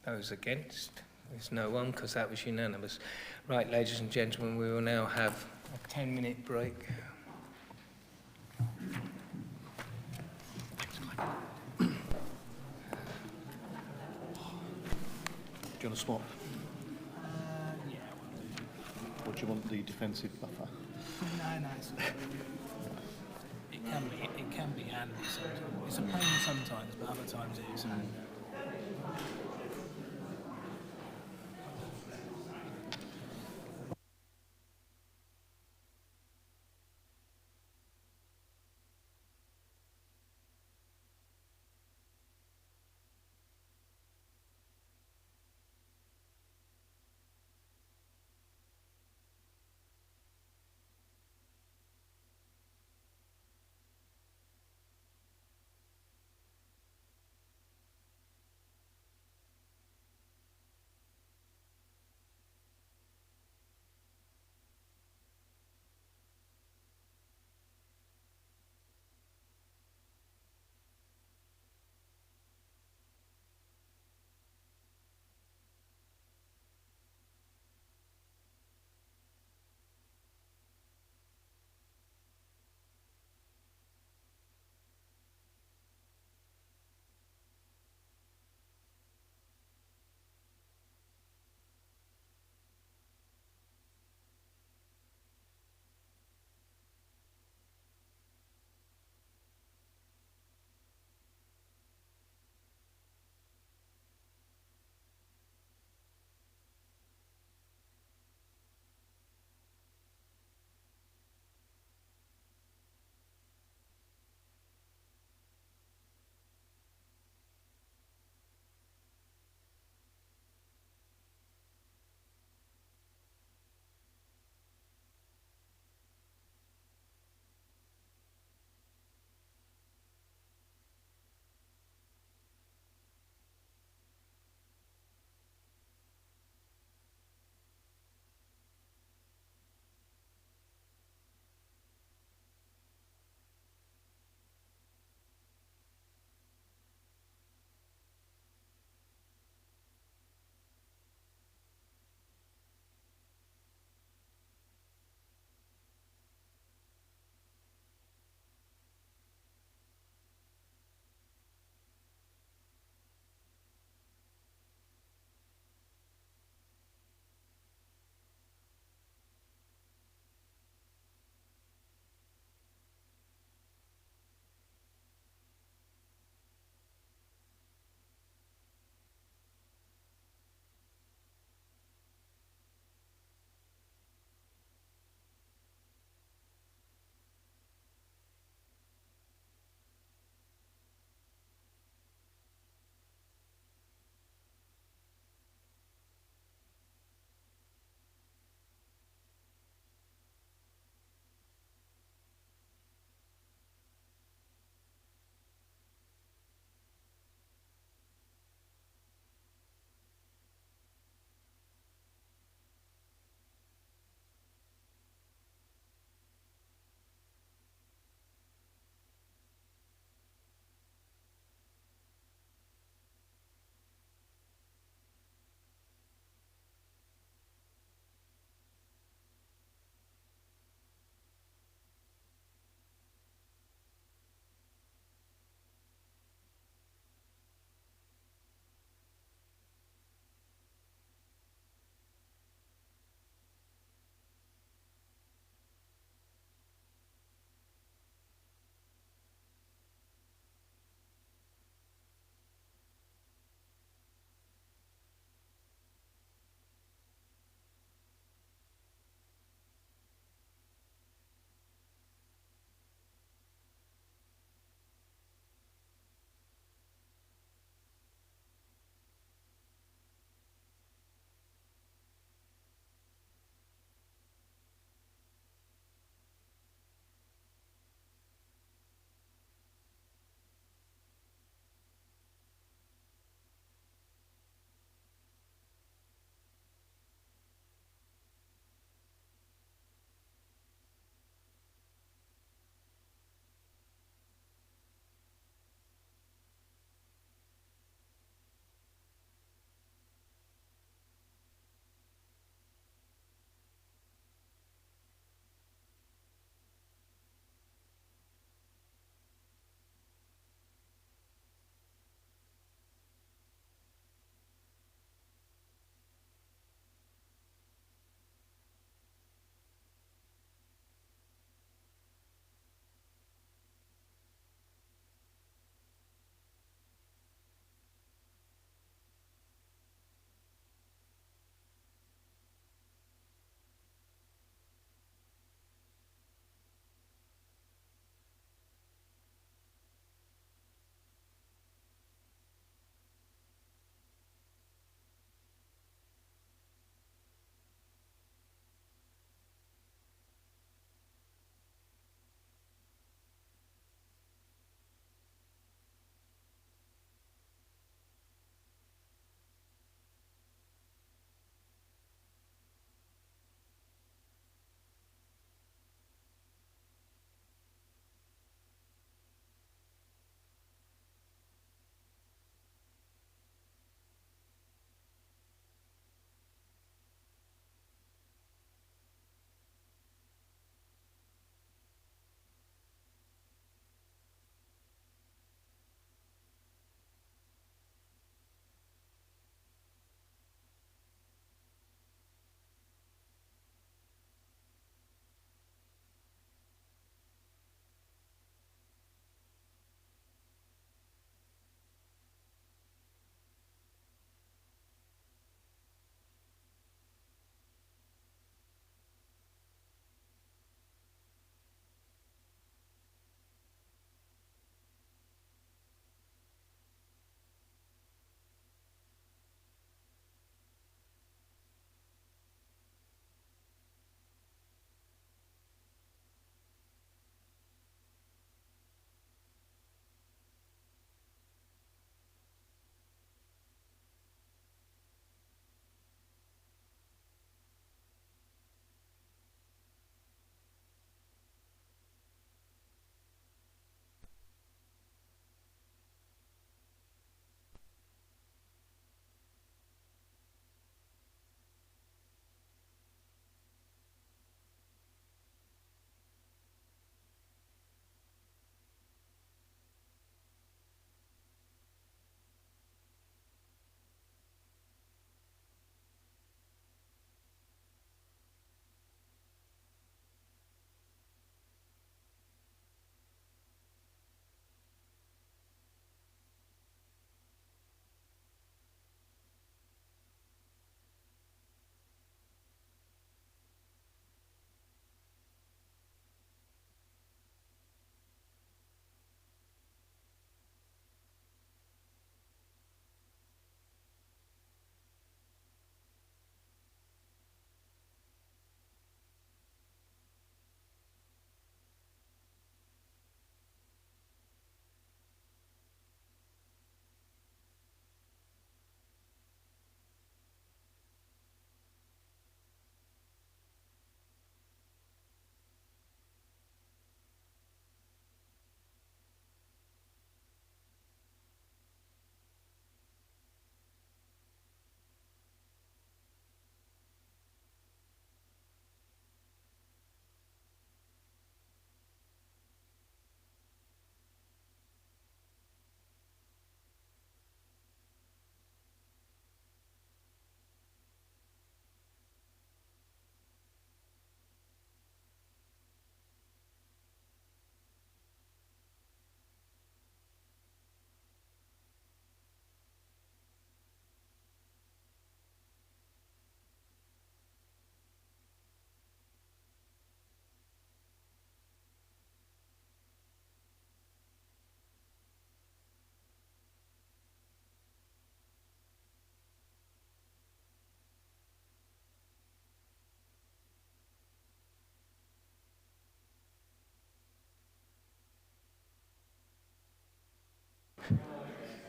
Those against? There's no one because that was unanimous. Right, ladies and gentlemen, we will now have a 10-minute break.
Do you want to swap?
Yeah.
Or do you want the defensive buffer?
No, it can be handy sometimes. It's a pain sometimes, but other times it is.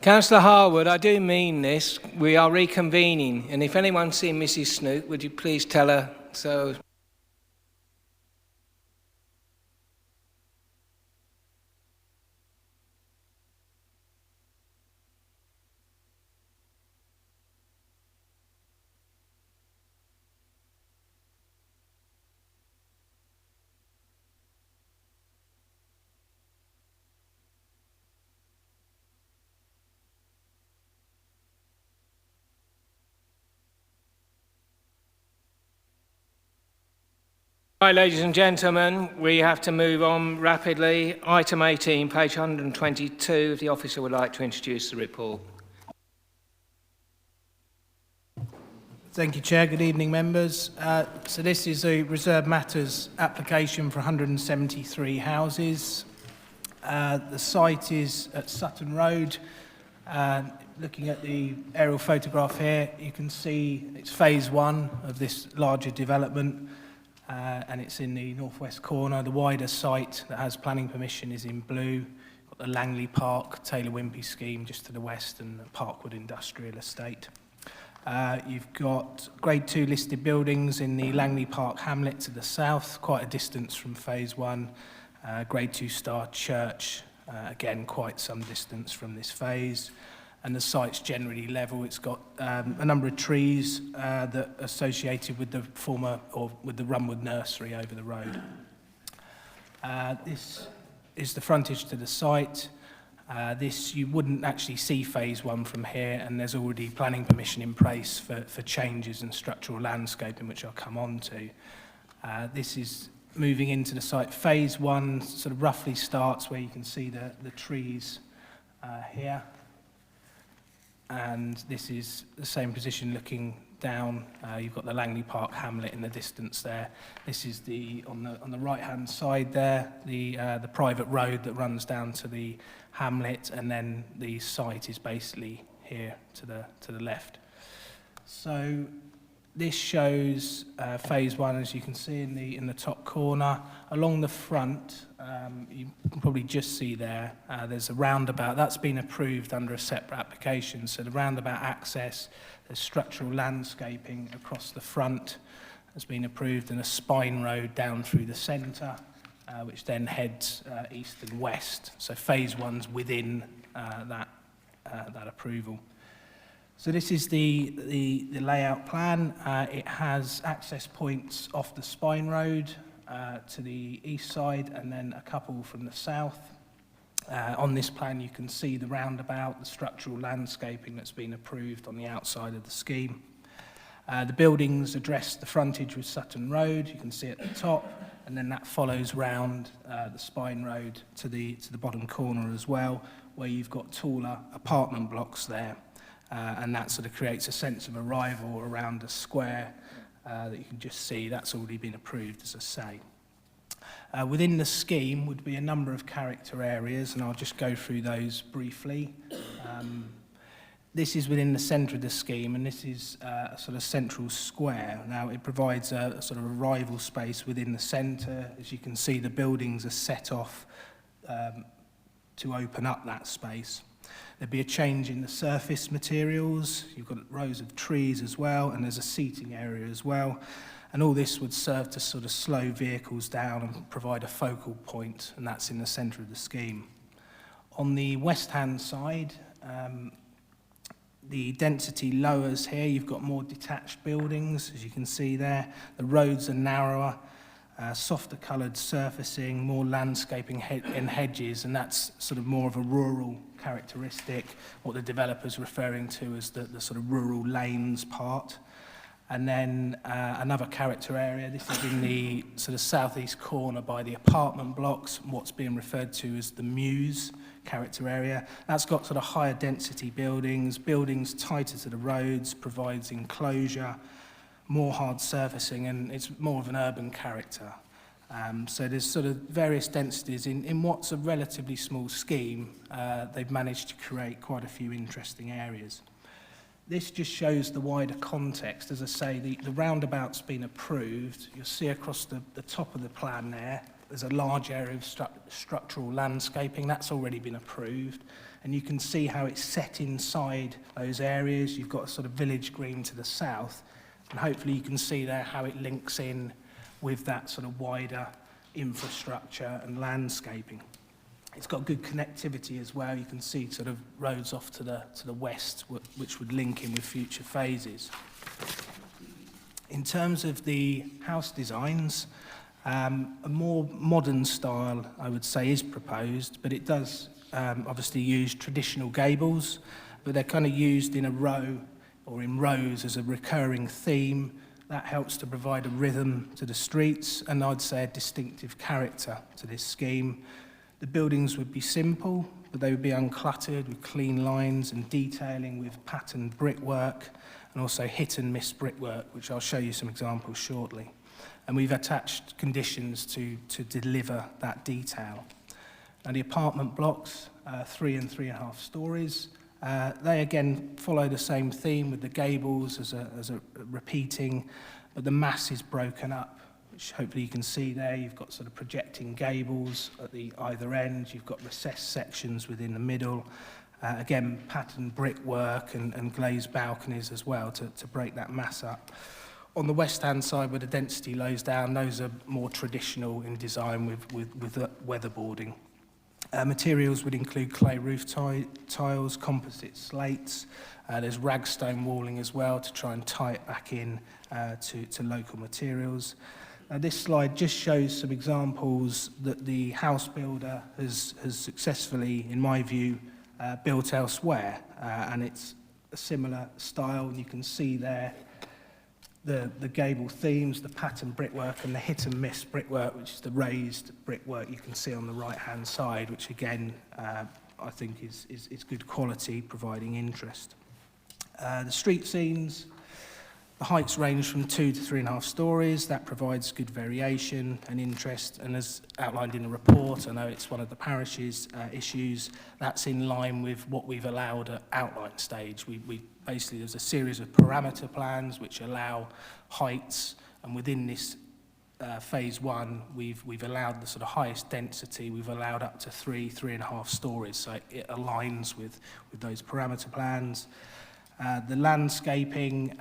Councillor Harwood, I do mean this. We are reconvening, and if anyone's seen Mrs. Snook, would you please tell her so? Right, ladies and gentlemen, we have to move on rapidly. Item 18, page 122, if the officer would like to introduce the report.
Thank you, Chair. Good evening, members. So this is a reserved matters application for 173 houses. The site is at Sutton Road. Looking at the aerial photograph here, you can see it's phase 1 of this larger development. And it's in the northwest corner. The wider site that has planning permission is in blue. Got the Langley Park, Taylor Wimpey scheme just to the west, and the Parkwood Industrial Estate. You've got grade 2 listed buildings in the Langley Park hamlet to the south, quite a distance from phase 1. Grade 2 Star Church, again quite some distance from this phase. And the site's generally level. It's got a number of trees that are associated with the former, or with the Runwood Nursery over the road. This is the frontage to the site. This, you wouldn't actually see phase 1 from here, and there's already planning permission in place for changes in structural landscaping, which I'll come on to. This is moving into the site. Phase 1 sort of roughly starts where you can see the trees here. And this is the same position looking down. You've got the Langley Park hamlet in the distance there. This is on the right-hand side there, the private road that runs down to the hamlet, and then the site is basically here to the left. So this shows phase 1, as you can see in the top corner. Along the front, you can probably just see there's a roundabout. That's been approved under a separate application. So the roundabout access, there's structural landscaping across the front has been approved, and a spine road down through the centre, which then heads east and west. So phase 1's within that approval. So this is the layout plan. It has access points off the spine road to the east side, and then a couple from the south. On this plan you can see the roundabout, the structural landscaping that's been approved on the outside of the scheme. The buildings address the frontage with Sutton Road, you can see at the top, and then that follows round the spine road to the bottom corner as well, where you've got taller apartment blocks there. And that sort of creates a sense of arrival around a square that you can just see. That's already been approved, as I say. Within the scheme would be a number of character areas, and I'll just go through those briefly. This is within the centre of the scheme, and this is a sort of central square. Now, it provides a sort of arrival space within the centre. As you can see, the buildings are set off to open up that space. There'd be a change in the surface materials. You've got rows of trees as well, and there's a seating area as well. And all this would serve to sort of slow vehicles down and provide a focal point, and that's in the centre of the scheme. On the west-hand side, the density lowers here. You've got more detached buildings, as you can see there. The roads are narrower, softer coloured surfacing, more landscaping and hedges, and that's sort of more of a rural characteristic, what the developer's referring to as the sort of rural lanes part. And then another character area, this is in the sort of southeast corner by the apartment blocks, what's being referred to as the Mews character area. That's got sort of higher density buildings tighter to the roads, provides enclosure, more hard surfacing, and it's more of an urban character. So there's sort of various densities. In what's a relatively small scheme, they've managed to create quite a few interesting areas. This just shows the wider context. As I say, the roundabout's been approved. You'll see across the top of the plan there, there's a large area of structural landscaping that's already been approved, and you can see how it's set inside those areas. You've got a sort of village green to the south, and hopefully you can see there how it links in with that sort of wider infrastructure and landscaping. It's got good connectivity as well. You can see sort of roads off to the west, which would link in with future phases. In terms of the house designs, a more modern style, I would say, is proposed, but it does obviously use traditional gables, but they're kind of used in a row or in rows as a recurring theme. That helps to provide a rhythm to the streets, and I'd say a distinctive character to this scheme. The buildings would be simple, but they would be uncluttered with clean lines and detailing with patterned brickwork, and also hit and miss brickwork, which I'll show you some examples shortly. And we've attached conditions to deliver that detail. Now the apartment blocks, 3 and 3.5 stories, they again follow the same theme with the gables as a repeating, but the mass is broken up, which hopefully you can see there. You've got sort of projecting gables at the either end, you've got recessed sections within the middle, again patterned brickwork and glazed balconies as well to break that mass up. On the west hand side where the density lays down, those are more traditional in design with weatherboarding. Materials would include clay roof tiles, composite slates. There's ragstone walling as well to try and tie it back in to local materials. This slide just shows some examples that the house builder has successfully, in my view, built elsewhere. And it's a similar style, and you can see there the gable themes, the pattern brickwork, and the hit and miss brickwork, which is the raised brickwork you can see on the right-hand side, which again, I think is good quality, providing interest. The street scenes, the heights range from 2 to 3.5 stories. That provides good variation and interest, and as outlined in the report, I know it's one of the parish's issues, that's in line with what we've allowed at outline stage. Basically, there's a series of parameter plans which allow heights, and within this phase 1, we've allowed the sort of highest density. We've allowed up to 3.5 stories, so it aligns with those parameter plans. The landscaping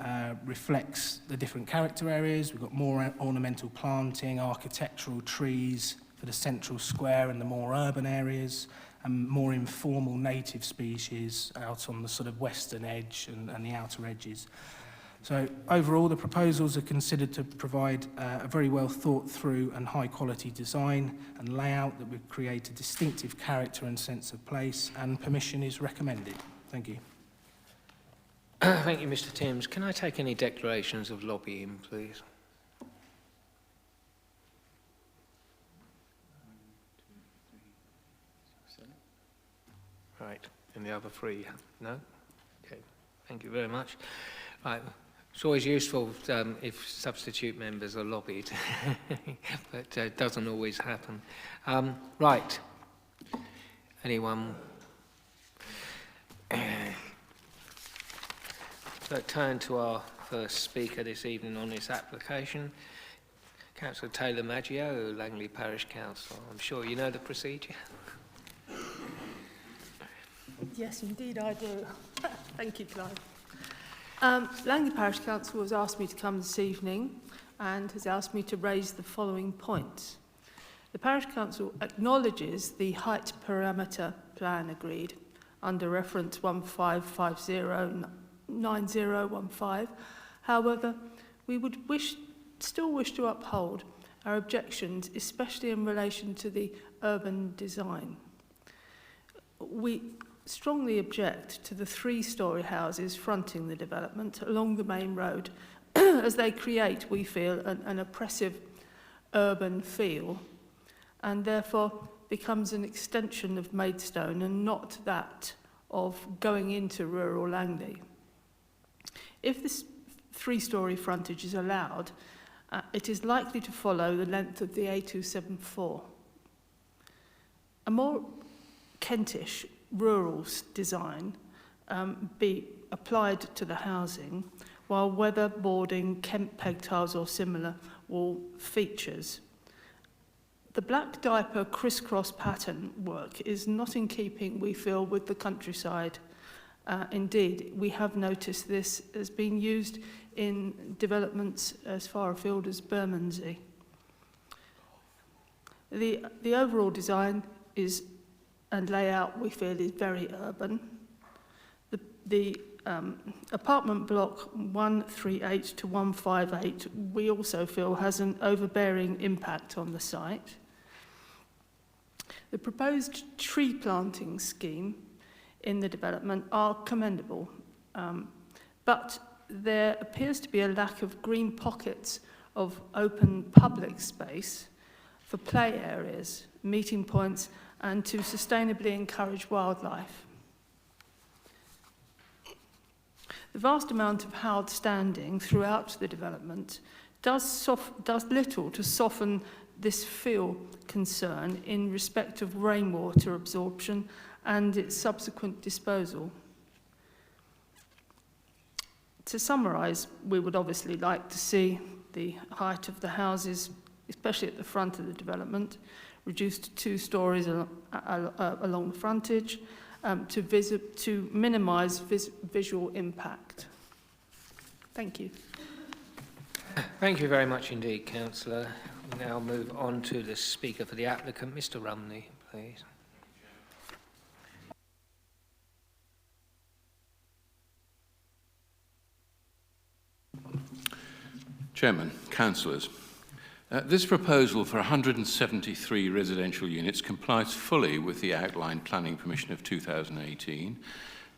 reflects the different character areas. We've got more ornamental planting, architectural trees for the central square and the more urban areas, and more informal native species out on the sort of western edge and the outer edges. So overall, the proposals are considered to provide a very well thought through and high quality design and layout that would create a distinctive character and sense of place, and permission is recommended. Thank you.
Thank you, Mr. Timms. Can I take any declarations of lobbying, please? Right, and the other 3, no? Okay, thank you very much. Right, it's always useful if substitute members are lobbied, but it doesn't always happen. Right, anyone? So turn to our first speaker this evening on this application, Councillor Taylor Maggio, Langley Parish Council. I'm sure you know the procedure.
Yes, indeed I do. Thank you, Clive. Langley Parish Council has asked me to come this evening and has asked me to raise the following points. The Parish Council acknowledges the height parameter plan agreed under reference 15509015. However, we would still wish to uphold our objections, especially in relation to the urban design. We strongly object to the 3-storey houses fronting the development along the main road as they create, we feel, an oppressive urban feel, and therefore becomes an extension of Maidstone and not that of going into rural Langley. If this 3-storey frontage is allowed, it is likely to follow the length of the A274. A more Kentish rural design be applied to the housing, while weatherboarding, Kent peg tiles or similar wall features. The black diaper crisscross pattern work is not in keeping, we feel, with the countryside. Indeed, we have noticed this as being used in developments as far afield as Bermondsey. The overall design is and layout, we feel, is very urban. The apartment block 138 to 158, we also feel, has an overbearing impact on the site. The proposed tree planting scheme in the development are commendable, but there appears to be a lack of green pockets of open public space for play areas, meeting points, and to sustainably encourage wildlife. The vast amount of hard standing throughout the development does little to soften this field concern in respect of rainwater absorption and its subsequent disposal. To summarise, we would obviously like to see the height of the houses, especially at the front of the development, reduced to 2 stories along the frontage to minimise visual impact. Thank you.
Thank you very much indeed, Councillor. We'll now move on to the speaker for the applicant, Mr. Rumney, please.
Chairman, councillors, this proposal for 173 residential units complies fully with the outlined planning permission of 2018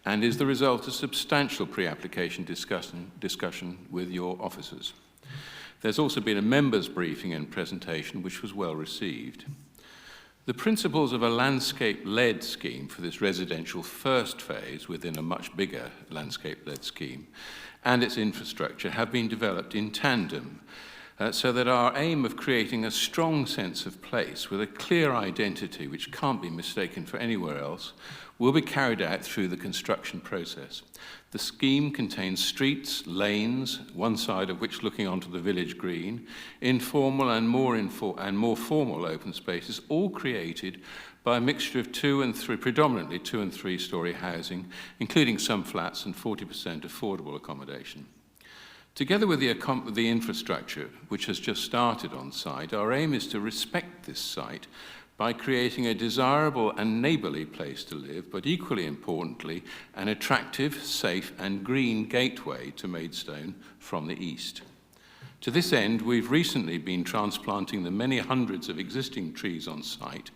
and is the result of substantial pre-application discussion with your officers. There's also been a members' briefing and presentation which was well received. The principles of a landscape-led scheme for this residential first phase within a much bigger landscape-led scheme and its infrastructure have been developed in tandem so that our aim of creating a strong sense of place with a clear identity which can't be mistaken for anywhere else will be carried out through the construction process. The scheme contains streets, lanes, one side of which looking onto the village green, informal and more formal open spaces, all created by a mixture of predominantly 2 and 3 story housing, including some flats and 40% affordable accommodation. Together with the infrastructure, which has just started on site, our aim is to respect this site by creating a desirable and neighbourly place to live, but equally importantly, an attractive, safe and green gateway to Maidstone from the east. To this end, we've recently been transplanting the many hundreds of existing trees on site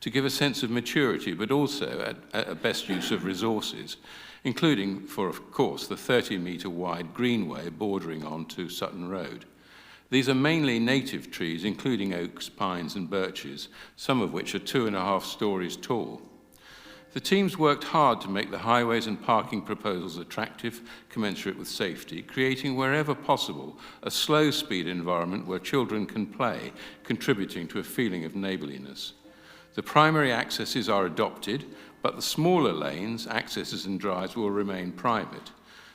to give a sense of maturity, but also a best use of resources, including, of course, the 30-metre wide greenway bordering onto Sutton Road. These are mainly native trees, including oaks, pines and birches, some of which are 2.5 stories tall. The teams worked hard to make the highways and parking proposals attractive, commensurate with safety, creating wherever possible a slow-speed environment where children can play, contributing to a feeling of neighbourliness. The primary accesses are adopted, but the smaller lanes, accesses and drives will remain private.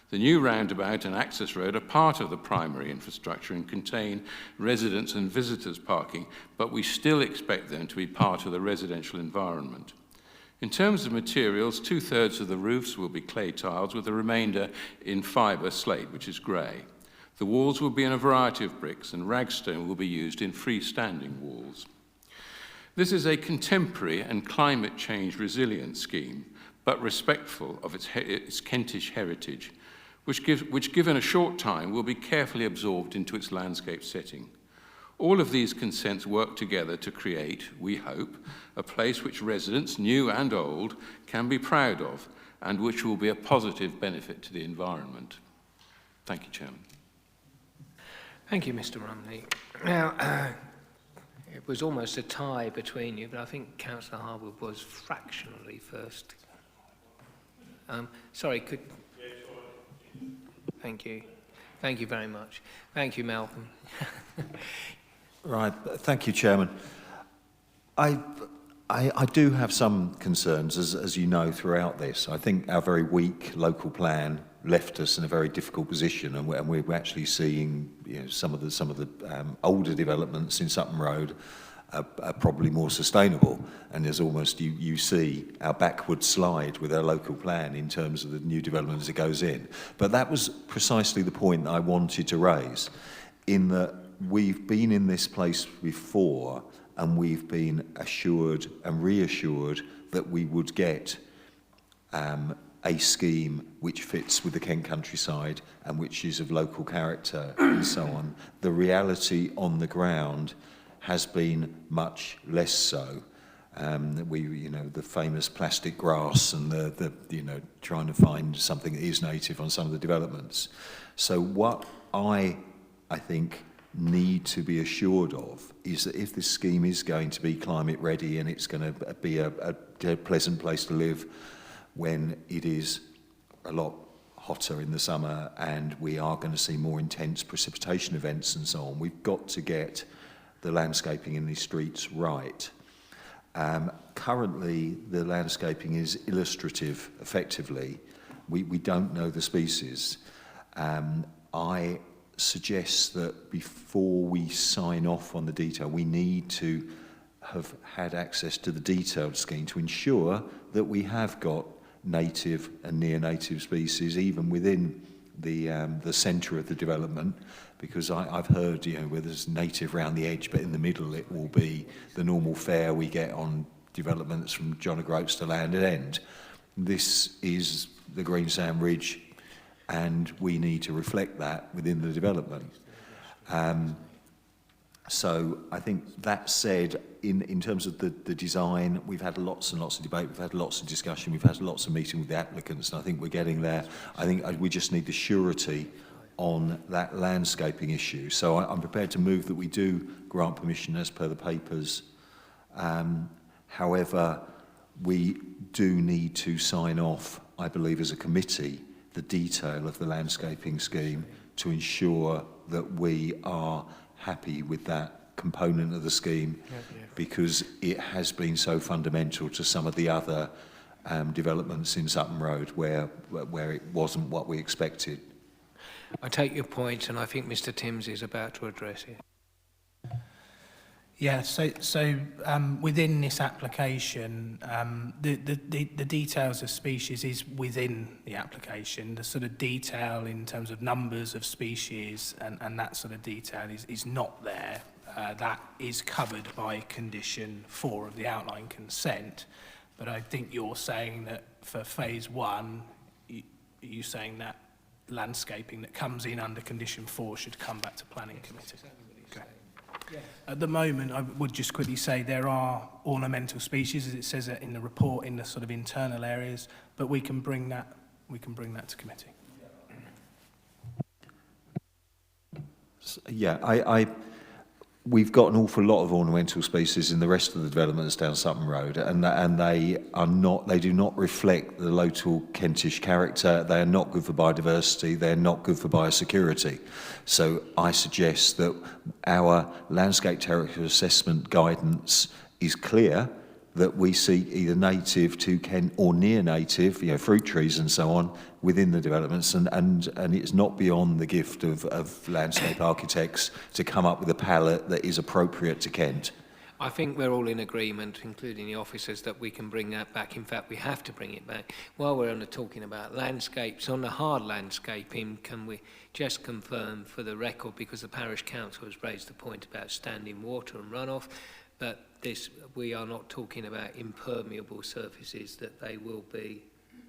The new roundabout and access road are part of the primary infrastructure and contain residents and visitors parking, but we still expect them to be part of the residential environment. In terms of materials, 2/3 of the roofs will be clay tiles with the remainder in fibre slate, which is grey. The walls will be in a variety of bricks and ragstone will be used in freestanding walls. This is a contemporary and climate change resilient scheme, but respectful of its Kentish heritage, which given a short time will be carefully absorbed into its landscape setting. All of these consents work together to create, we hope, a place which residents, new and old, can be proud of and which will be a positive benefit to the environment. Thank you, Chairman.
Thank you, Mr. Rumney. Now, it was almost a tie between you, but I think Councillor Harwood was fractionally first. Sorry, could... Thank you. Thank you very much. Thank you, Malcolm.
Right, thank you, Chairman. I do have some concerns, as you know, throughout this. I think our very weak local plan left us in a very difficult position, and we're actually seeing some of the older developments in Sutton Road are probably more sustainable. And there's almost, you see our backward slide with our local plan in terms of the new development as it goes in. But that was precisely the point that I wanted to raise, in that we've been in this place before and we've been assured and reassured that we would get a scheme which fits with the Kent countryside and which is of local character and so on. The reality on the ground has been much less so. The famous plastic grass and the trying to find something that is native on some of the developments. So what I think need to be assured of is that if this scheme is going to be climate ready and it's going to be a pleasant place to live when it is a lot hotter in the summer and we are going to see more intense precipitation events and so on, we've got to get the landscaping in these streets right. Currently, the landscaping is illustrative, effectively. We don't know the species. I suggest that before we sign off on the detail, we need to have had access to the detailed scheme to ensure that we have got native and near-native species even within the centre of the development, because I've heard, where there's native around the edge, but in the middle it will be the normal fare we get on developments from John O'Groats to Landed End. This is the Greensand Ridge, and we need to reflect that within the development. So I think that said, in terms of the design, we've had lots and lots of debate, we've had lots of discussion, we've had lots of meetings with the applicants, and I think we're getting there. I think we just need the surety on that landscaping issue. So I'm prepared to move that we do grant permission as per the papers. However, we do need to sign off, I believe, as a committee, the detail of the landscaping scheme to ensure that we are happy with that component of the scheme, because it has been so fundamental to some of the other developments in Sutton Road where it wasn't what we expected.
I take your point, and I think Mr. Timms is about to address it.
Yeah, so within this application, the details of species is within the application. The sort of detail in terms of numbers of species and that sort of detail is not there. That is covered by condition 4 of the outline consent. But I think you're saying that for phase 1, you're saying that landscaping that comes in under condition 4 should come back to planning committee. Okay. At the moment, I would just quickly say there are ornamental species, as it says in the report, in the sort of internal areas, but we can bring that to committee.
Yeah, we've got an awful lot of ornamental species in the rest of the developments down Sutton Road, and they do not reflect the local Kentish character. They are not good for biodiversity. They're not good for biosecurity. So I suggest that our landscape territory assessment guidance is clear, that we seek either native to Kent or near native, fruit trees and so on, within the developments, and it's not beyond the gift of landscape architects to come up with a palette that is appropriate to Kent.
I think we're all in agreement, including the officers, that we can bring that back. In fact, we have to bring it back. While we're talking about landscapes, on the hard landscaping, can we just confirm for the record, because the parish council has raised the point about standing water and runoff, but we are not talking about impermeable surfaces, that they will be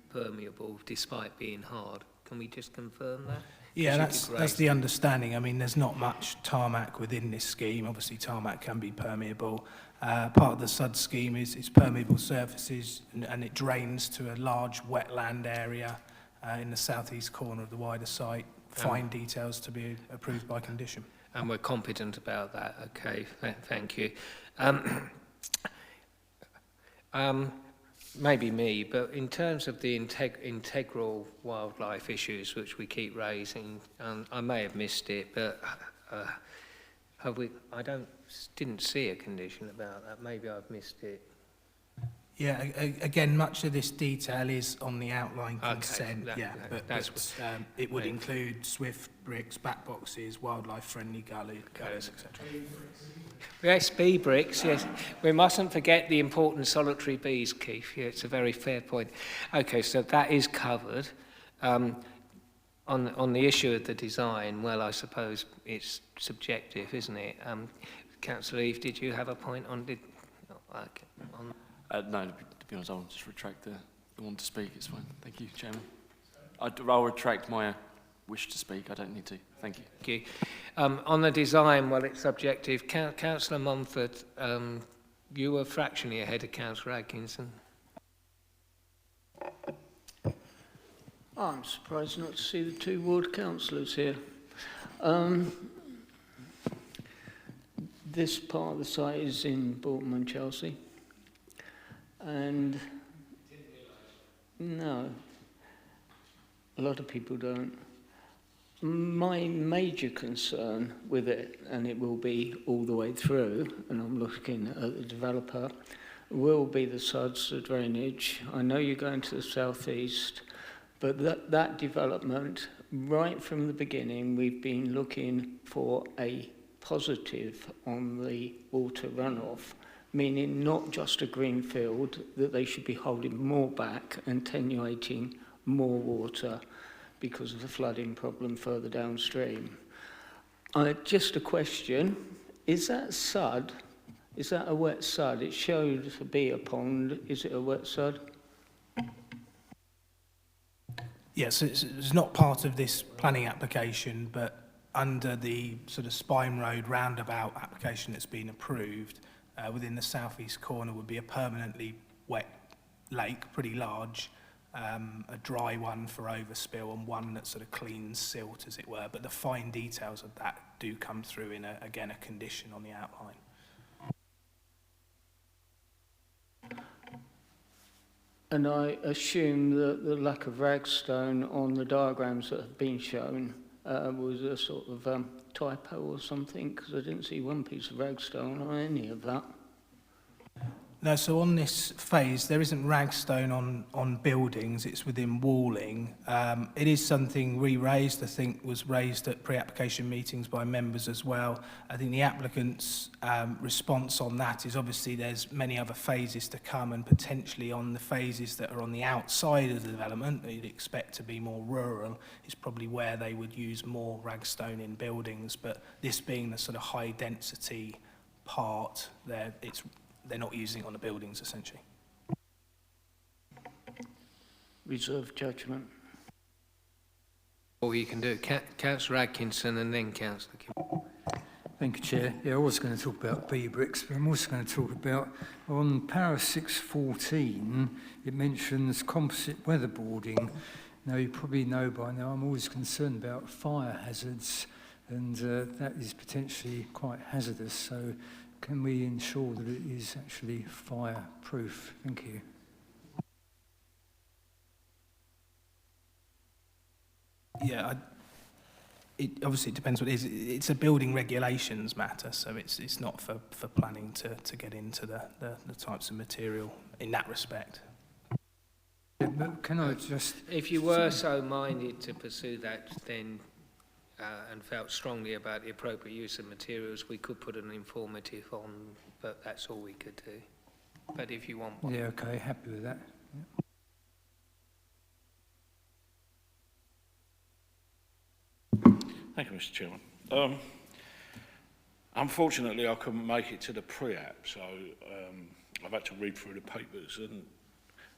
permeable despite being hard. Can we just confirm that?
Yeah, that's the understanding. I mean, there's not much tarmac within this scheme. Obviously, tarmac can be permeable. Part of the SUD scheme is permeable surfaces, and it drains to a large wetland area in the southeast corner of the wider site. Fine details to be approved by condition.
And we're competent about that. Okay, thank you. Maybe me, but in terms of the integral wildlife issues which we keep raising, and I may have missed it, but have we? Didn't see a condition about that. Maybe I've missed it.
Yeah, again, much of this detail is on the outline consent. It would include swift bricks, back boxes, wildlife-friendly gullies, etc.
Yes, bee bricks, yes. We mustn't forget the important solitary bees, Keith. Yeah, it's a very fair point. Okay, so that is covered. On the issue of the design, well, I suppose it's subjective, isn't it? Councillor Eve, did you have a point on...
No, to be honest, I'll just retract the one to speak. It's fine. Thank you, Chairman. I'll retract my wish to speak. I don't need to. Thank you.
Thank you. On the design, well, it's subjective. Councillor Mumford, you were fractionally ahead of Councillor Atkinson.
I'm surprised not to see the two ward councillors here. This part of the site is in Bolton and Chelsea. And no, a lot of people don't. My major concern with it, and it will be all the way through, and I'm looking at the developer, will be the suds, the drainage. I know you're going to the southeast, but that development, right from the beginning, we've been looking for a positive on the water runoff, meaning not just a green field, that they should be holding more back and attenuating more water because of the flooding problem further downstream. Just a question, is that sud, is that a wet sud? It showed to be a pond, is it a wet sud?
Yes, it's not part of this planning application, but under the sort of Spine Road roundabout application that's been approved, within the southeast corner would be a permanently wet lake, pretty large, a dry one for overspill and one that sort of cleans silt, as it were. But the fine details of that do come through in, again, a condition on the outline.
And I assume that the lack of ragstone on the diagrams that have been shown was a sort of typo or something, because I didn't see one piece of ragstone on any of that.
No, so on this phase, there isn't ragstone on buildings, it's within walling. It is something re-raised, I think was raised at pre-application meetings by members as well. I think the applicant's response on that is obviously there's many other phases to come, and potentially on the phases that are on the outside of the development that you'd expect to be more rural is probably where they would use more ragstone in buildings. But this being the sort of high density part, they're not using it on the buildings, essentially.
Reserve judgment.
Or you can do Councillor Atkinson and then Councillor Kim.
Thank you, Chair. Yeah, I was going to talk about bee bricks, but I'm also going to talk about, on para 614, it mentions composite weatherboarding. Now, you probably know by now, I'm always concerned about fire hazards, and that is potentially quite hazardous. So can we ensure that it is actually fireproof? Thank you.
Yeah, obviously it depends what it is. It's a building regulations matter, so it's not for planning to get into the types of material in that respect.
Yeah, but can I just...
If you were so minded to pursue that, then and felt strongly about the appropriate use of materials, we could put an informative on, but that's all we could do. But if you want one...
Yeah, okay, happy with that.
Yeah. Thank you, Mr. Chairman. Unfortunately, I couldn't make it to the pre-app, so I've had to read through the papers and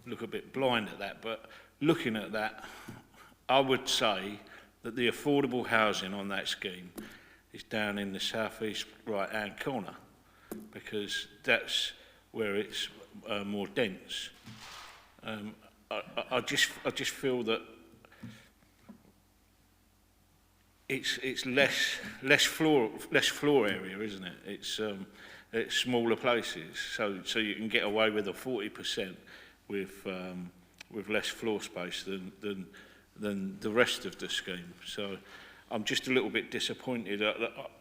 look a bit blind at that. But looking at that, I would say that the affordable housing on that scheme is down in the southeast right-hand corner, because that's where it's more dense. I just feel that it's less floor area, isn't it? It's smaller places, so you can get away with a 40% with less floor space than the rest of the scheme. So I'm just a little bit disappointed.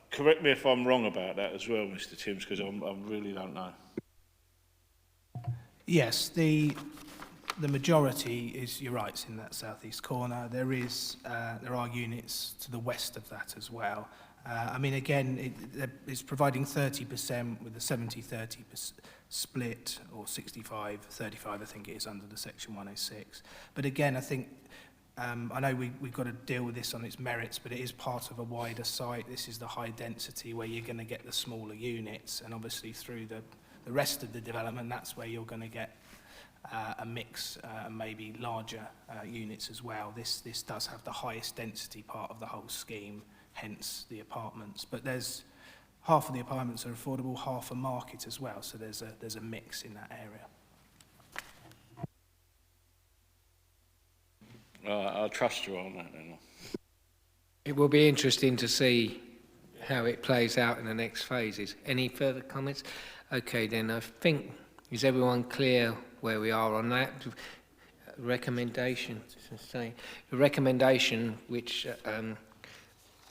Correct me if I'm wrong about that as well, Mr. Timms, because I really don't know.
Yes, the majority is, you're right, it's in that southeast corner. There are units to the west of that as well, I mean, again, it's providing 30% with a 70-30 split, or 65-35, I think it is, under the Section 106. But again, I think, I know we've got to deal with this on its merits, but it is part of a wider site. This is the high density where you're going to get the smaller units, and obviously through the rest of the development, that's where you're going to get a mix, maybe larger units as well. This does have the highest density part of the whole scheme, hence the apartments. But there's half of the apartments are affordable, half a market as well. So there's a mix in that area.
I'll trust you on that then.
It will be interesting to see how it plays out in the next phases. Any further comments? Okay, then I think, is everyone clear where we are on that? Recommendation, the recommendation which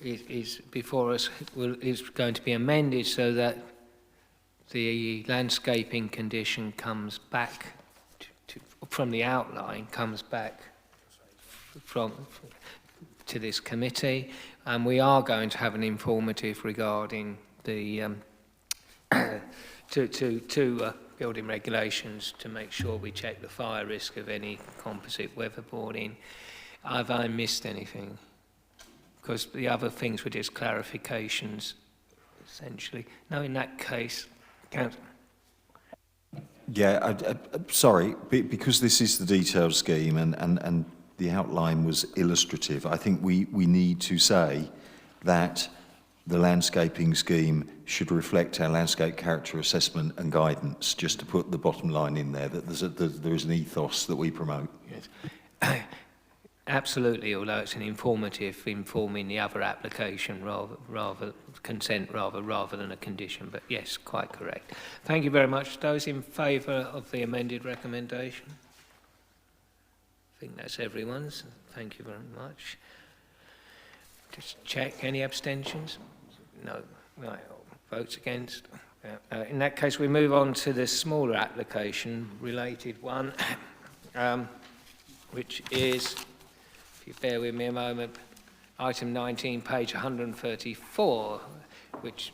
is before us is going to be amended so that the landscaping condition comes back from the outline, comes back to this committee, and we are going to have an informative regarding the building regulations to make sure we check the fire risk of any composite weatherboarding. Have I missed anything? Because the other things were just clarifications, essentially. No, in that case, Councillor.
Yeah, sorry, because this is the detailed scheme and the outline was illustrative, I think we need to say that the landscaping scheme should reflect our landscape character assessment and guidance, just to put the bottom line in there, that there is an ethos that we promote.
Yes. Absolutely, although it's an informative, informing the other application rather consent rather than a condition. But yes, quite correct. Thank you very much. Those in favour of the amended recommendation? I think that's everyone's. Thank you very much. Just check. Any abstentions? No. Right. Votes against? In that case, we move on to the smaller application, related one, which is, if you bear with me a moment, item 19, page 134, which...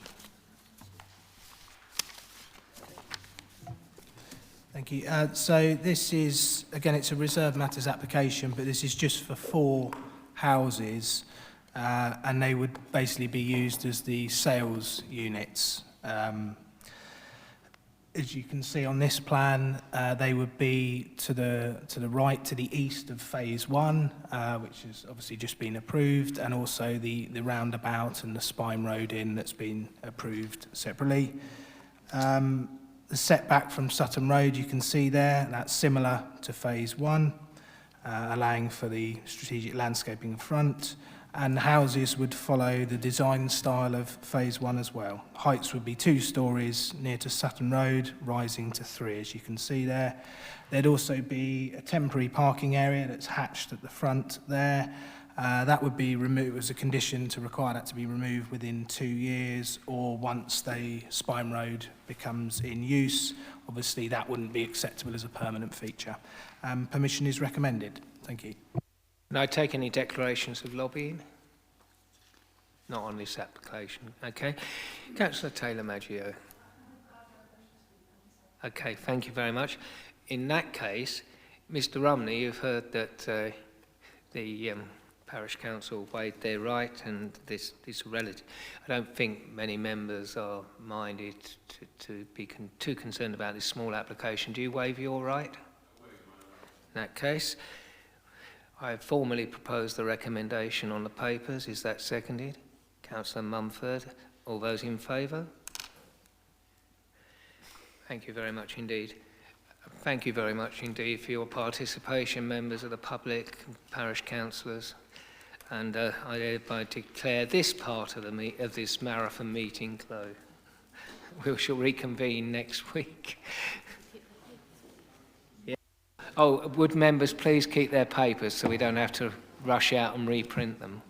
Thank you. So this is, again, it's a reserved matters application, but this is just for 4 houses, and they would basically be used as the sales units. As you can see on this plan, they would be to the right, to the east of phase 1, which has obviously just been approved, and also the roundabout and the Spine Road Inn that's been approved separately. The setback from Sutton Road you can see there, that's similar to phase 1, allowing for the strategic landscaping in front. And the houses would follow the design style of phase 1 as well. Heights would be 2 stories near to Sutton Road, rising to 3, as you can see there. There'd also be a temporary parking area that's hatched at the front there. That would be removed as a condition to require that to be removed within 2 years, or once the Spine Road becomes in use. Obviously, that wouldn't be acceptable as a permanent feature. Permission is recommended. Thank you.
Can I take any declarations of lobbying? Not on this application. Okay. Councillor Taylor-Maggio. Okay, thank you very much. In that case, Mr Rumney, you've heard that the Parish Council waived their right, and this relative. I don't think many members are minded to be too concerned about this small application. Do you waive your right? In that case, I have formally proposed the recommendation on the papers. Is that seconded? Councillor Mumford. All those in favour? Thank you very much indeed. Thank you very much indeed for your participation, members of the public, parish councillors. And I hereby declare this part of this marathon meeting closed. We shall reconvene next week. Oh, would members please keep their papers so we don't have to rush out and reprint them?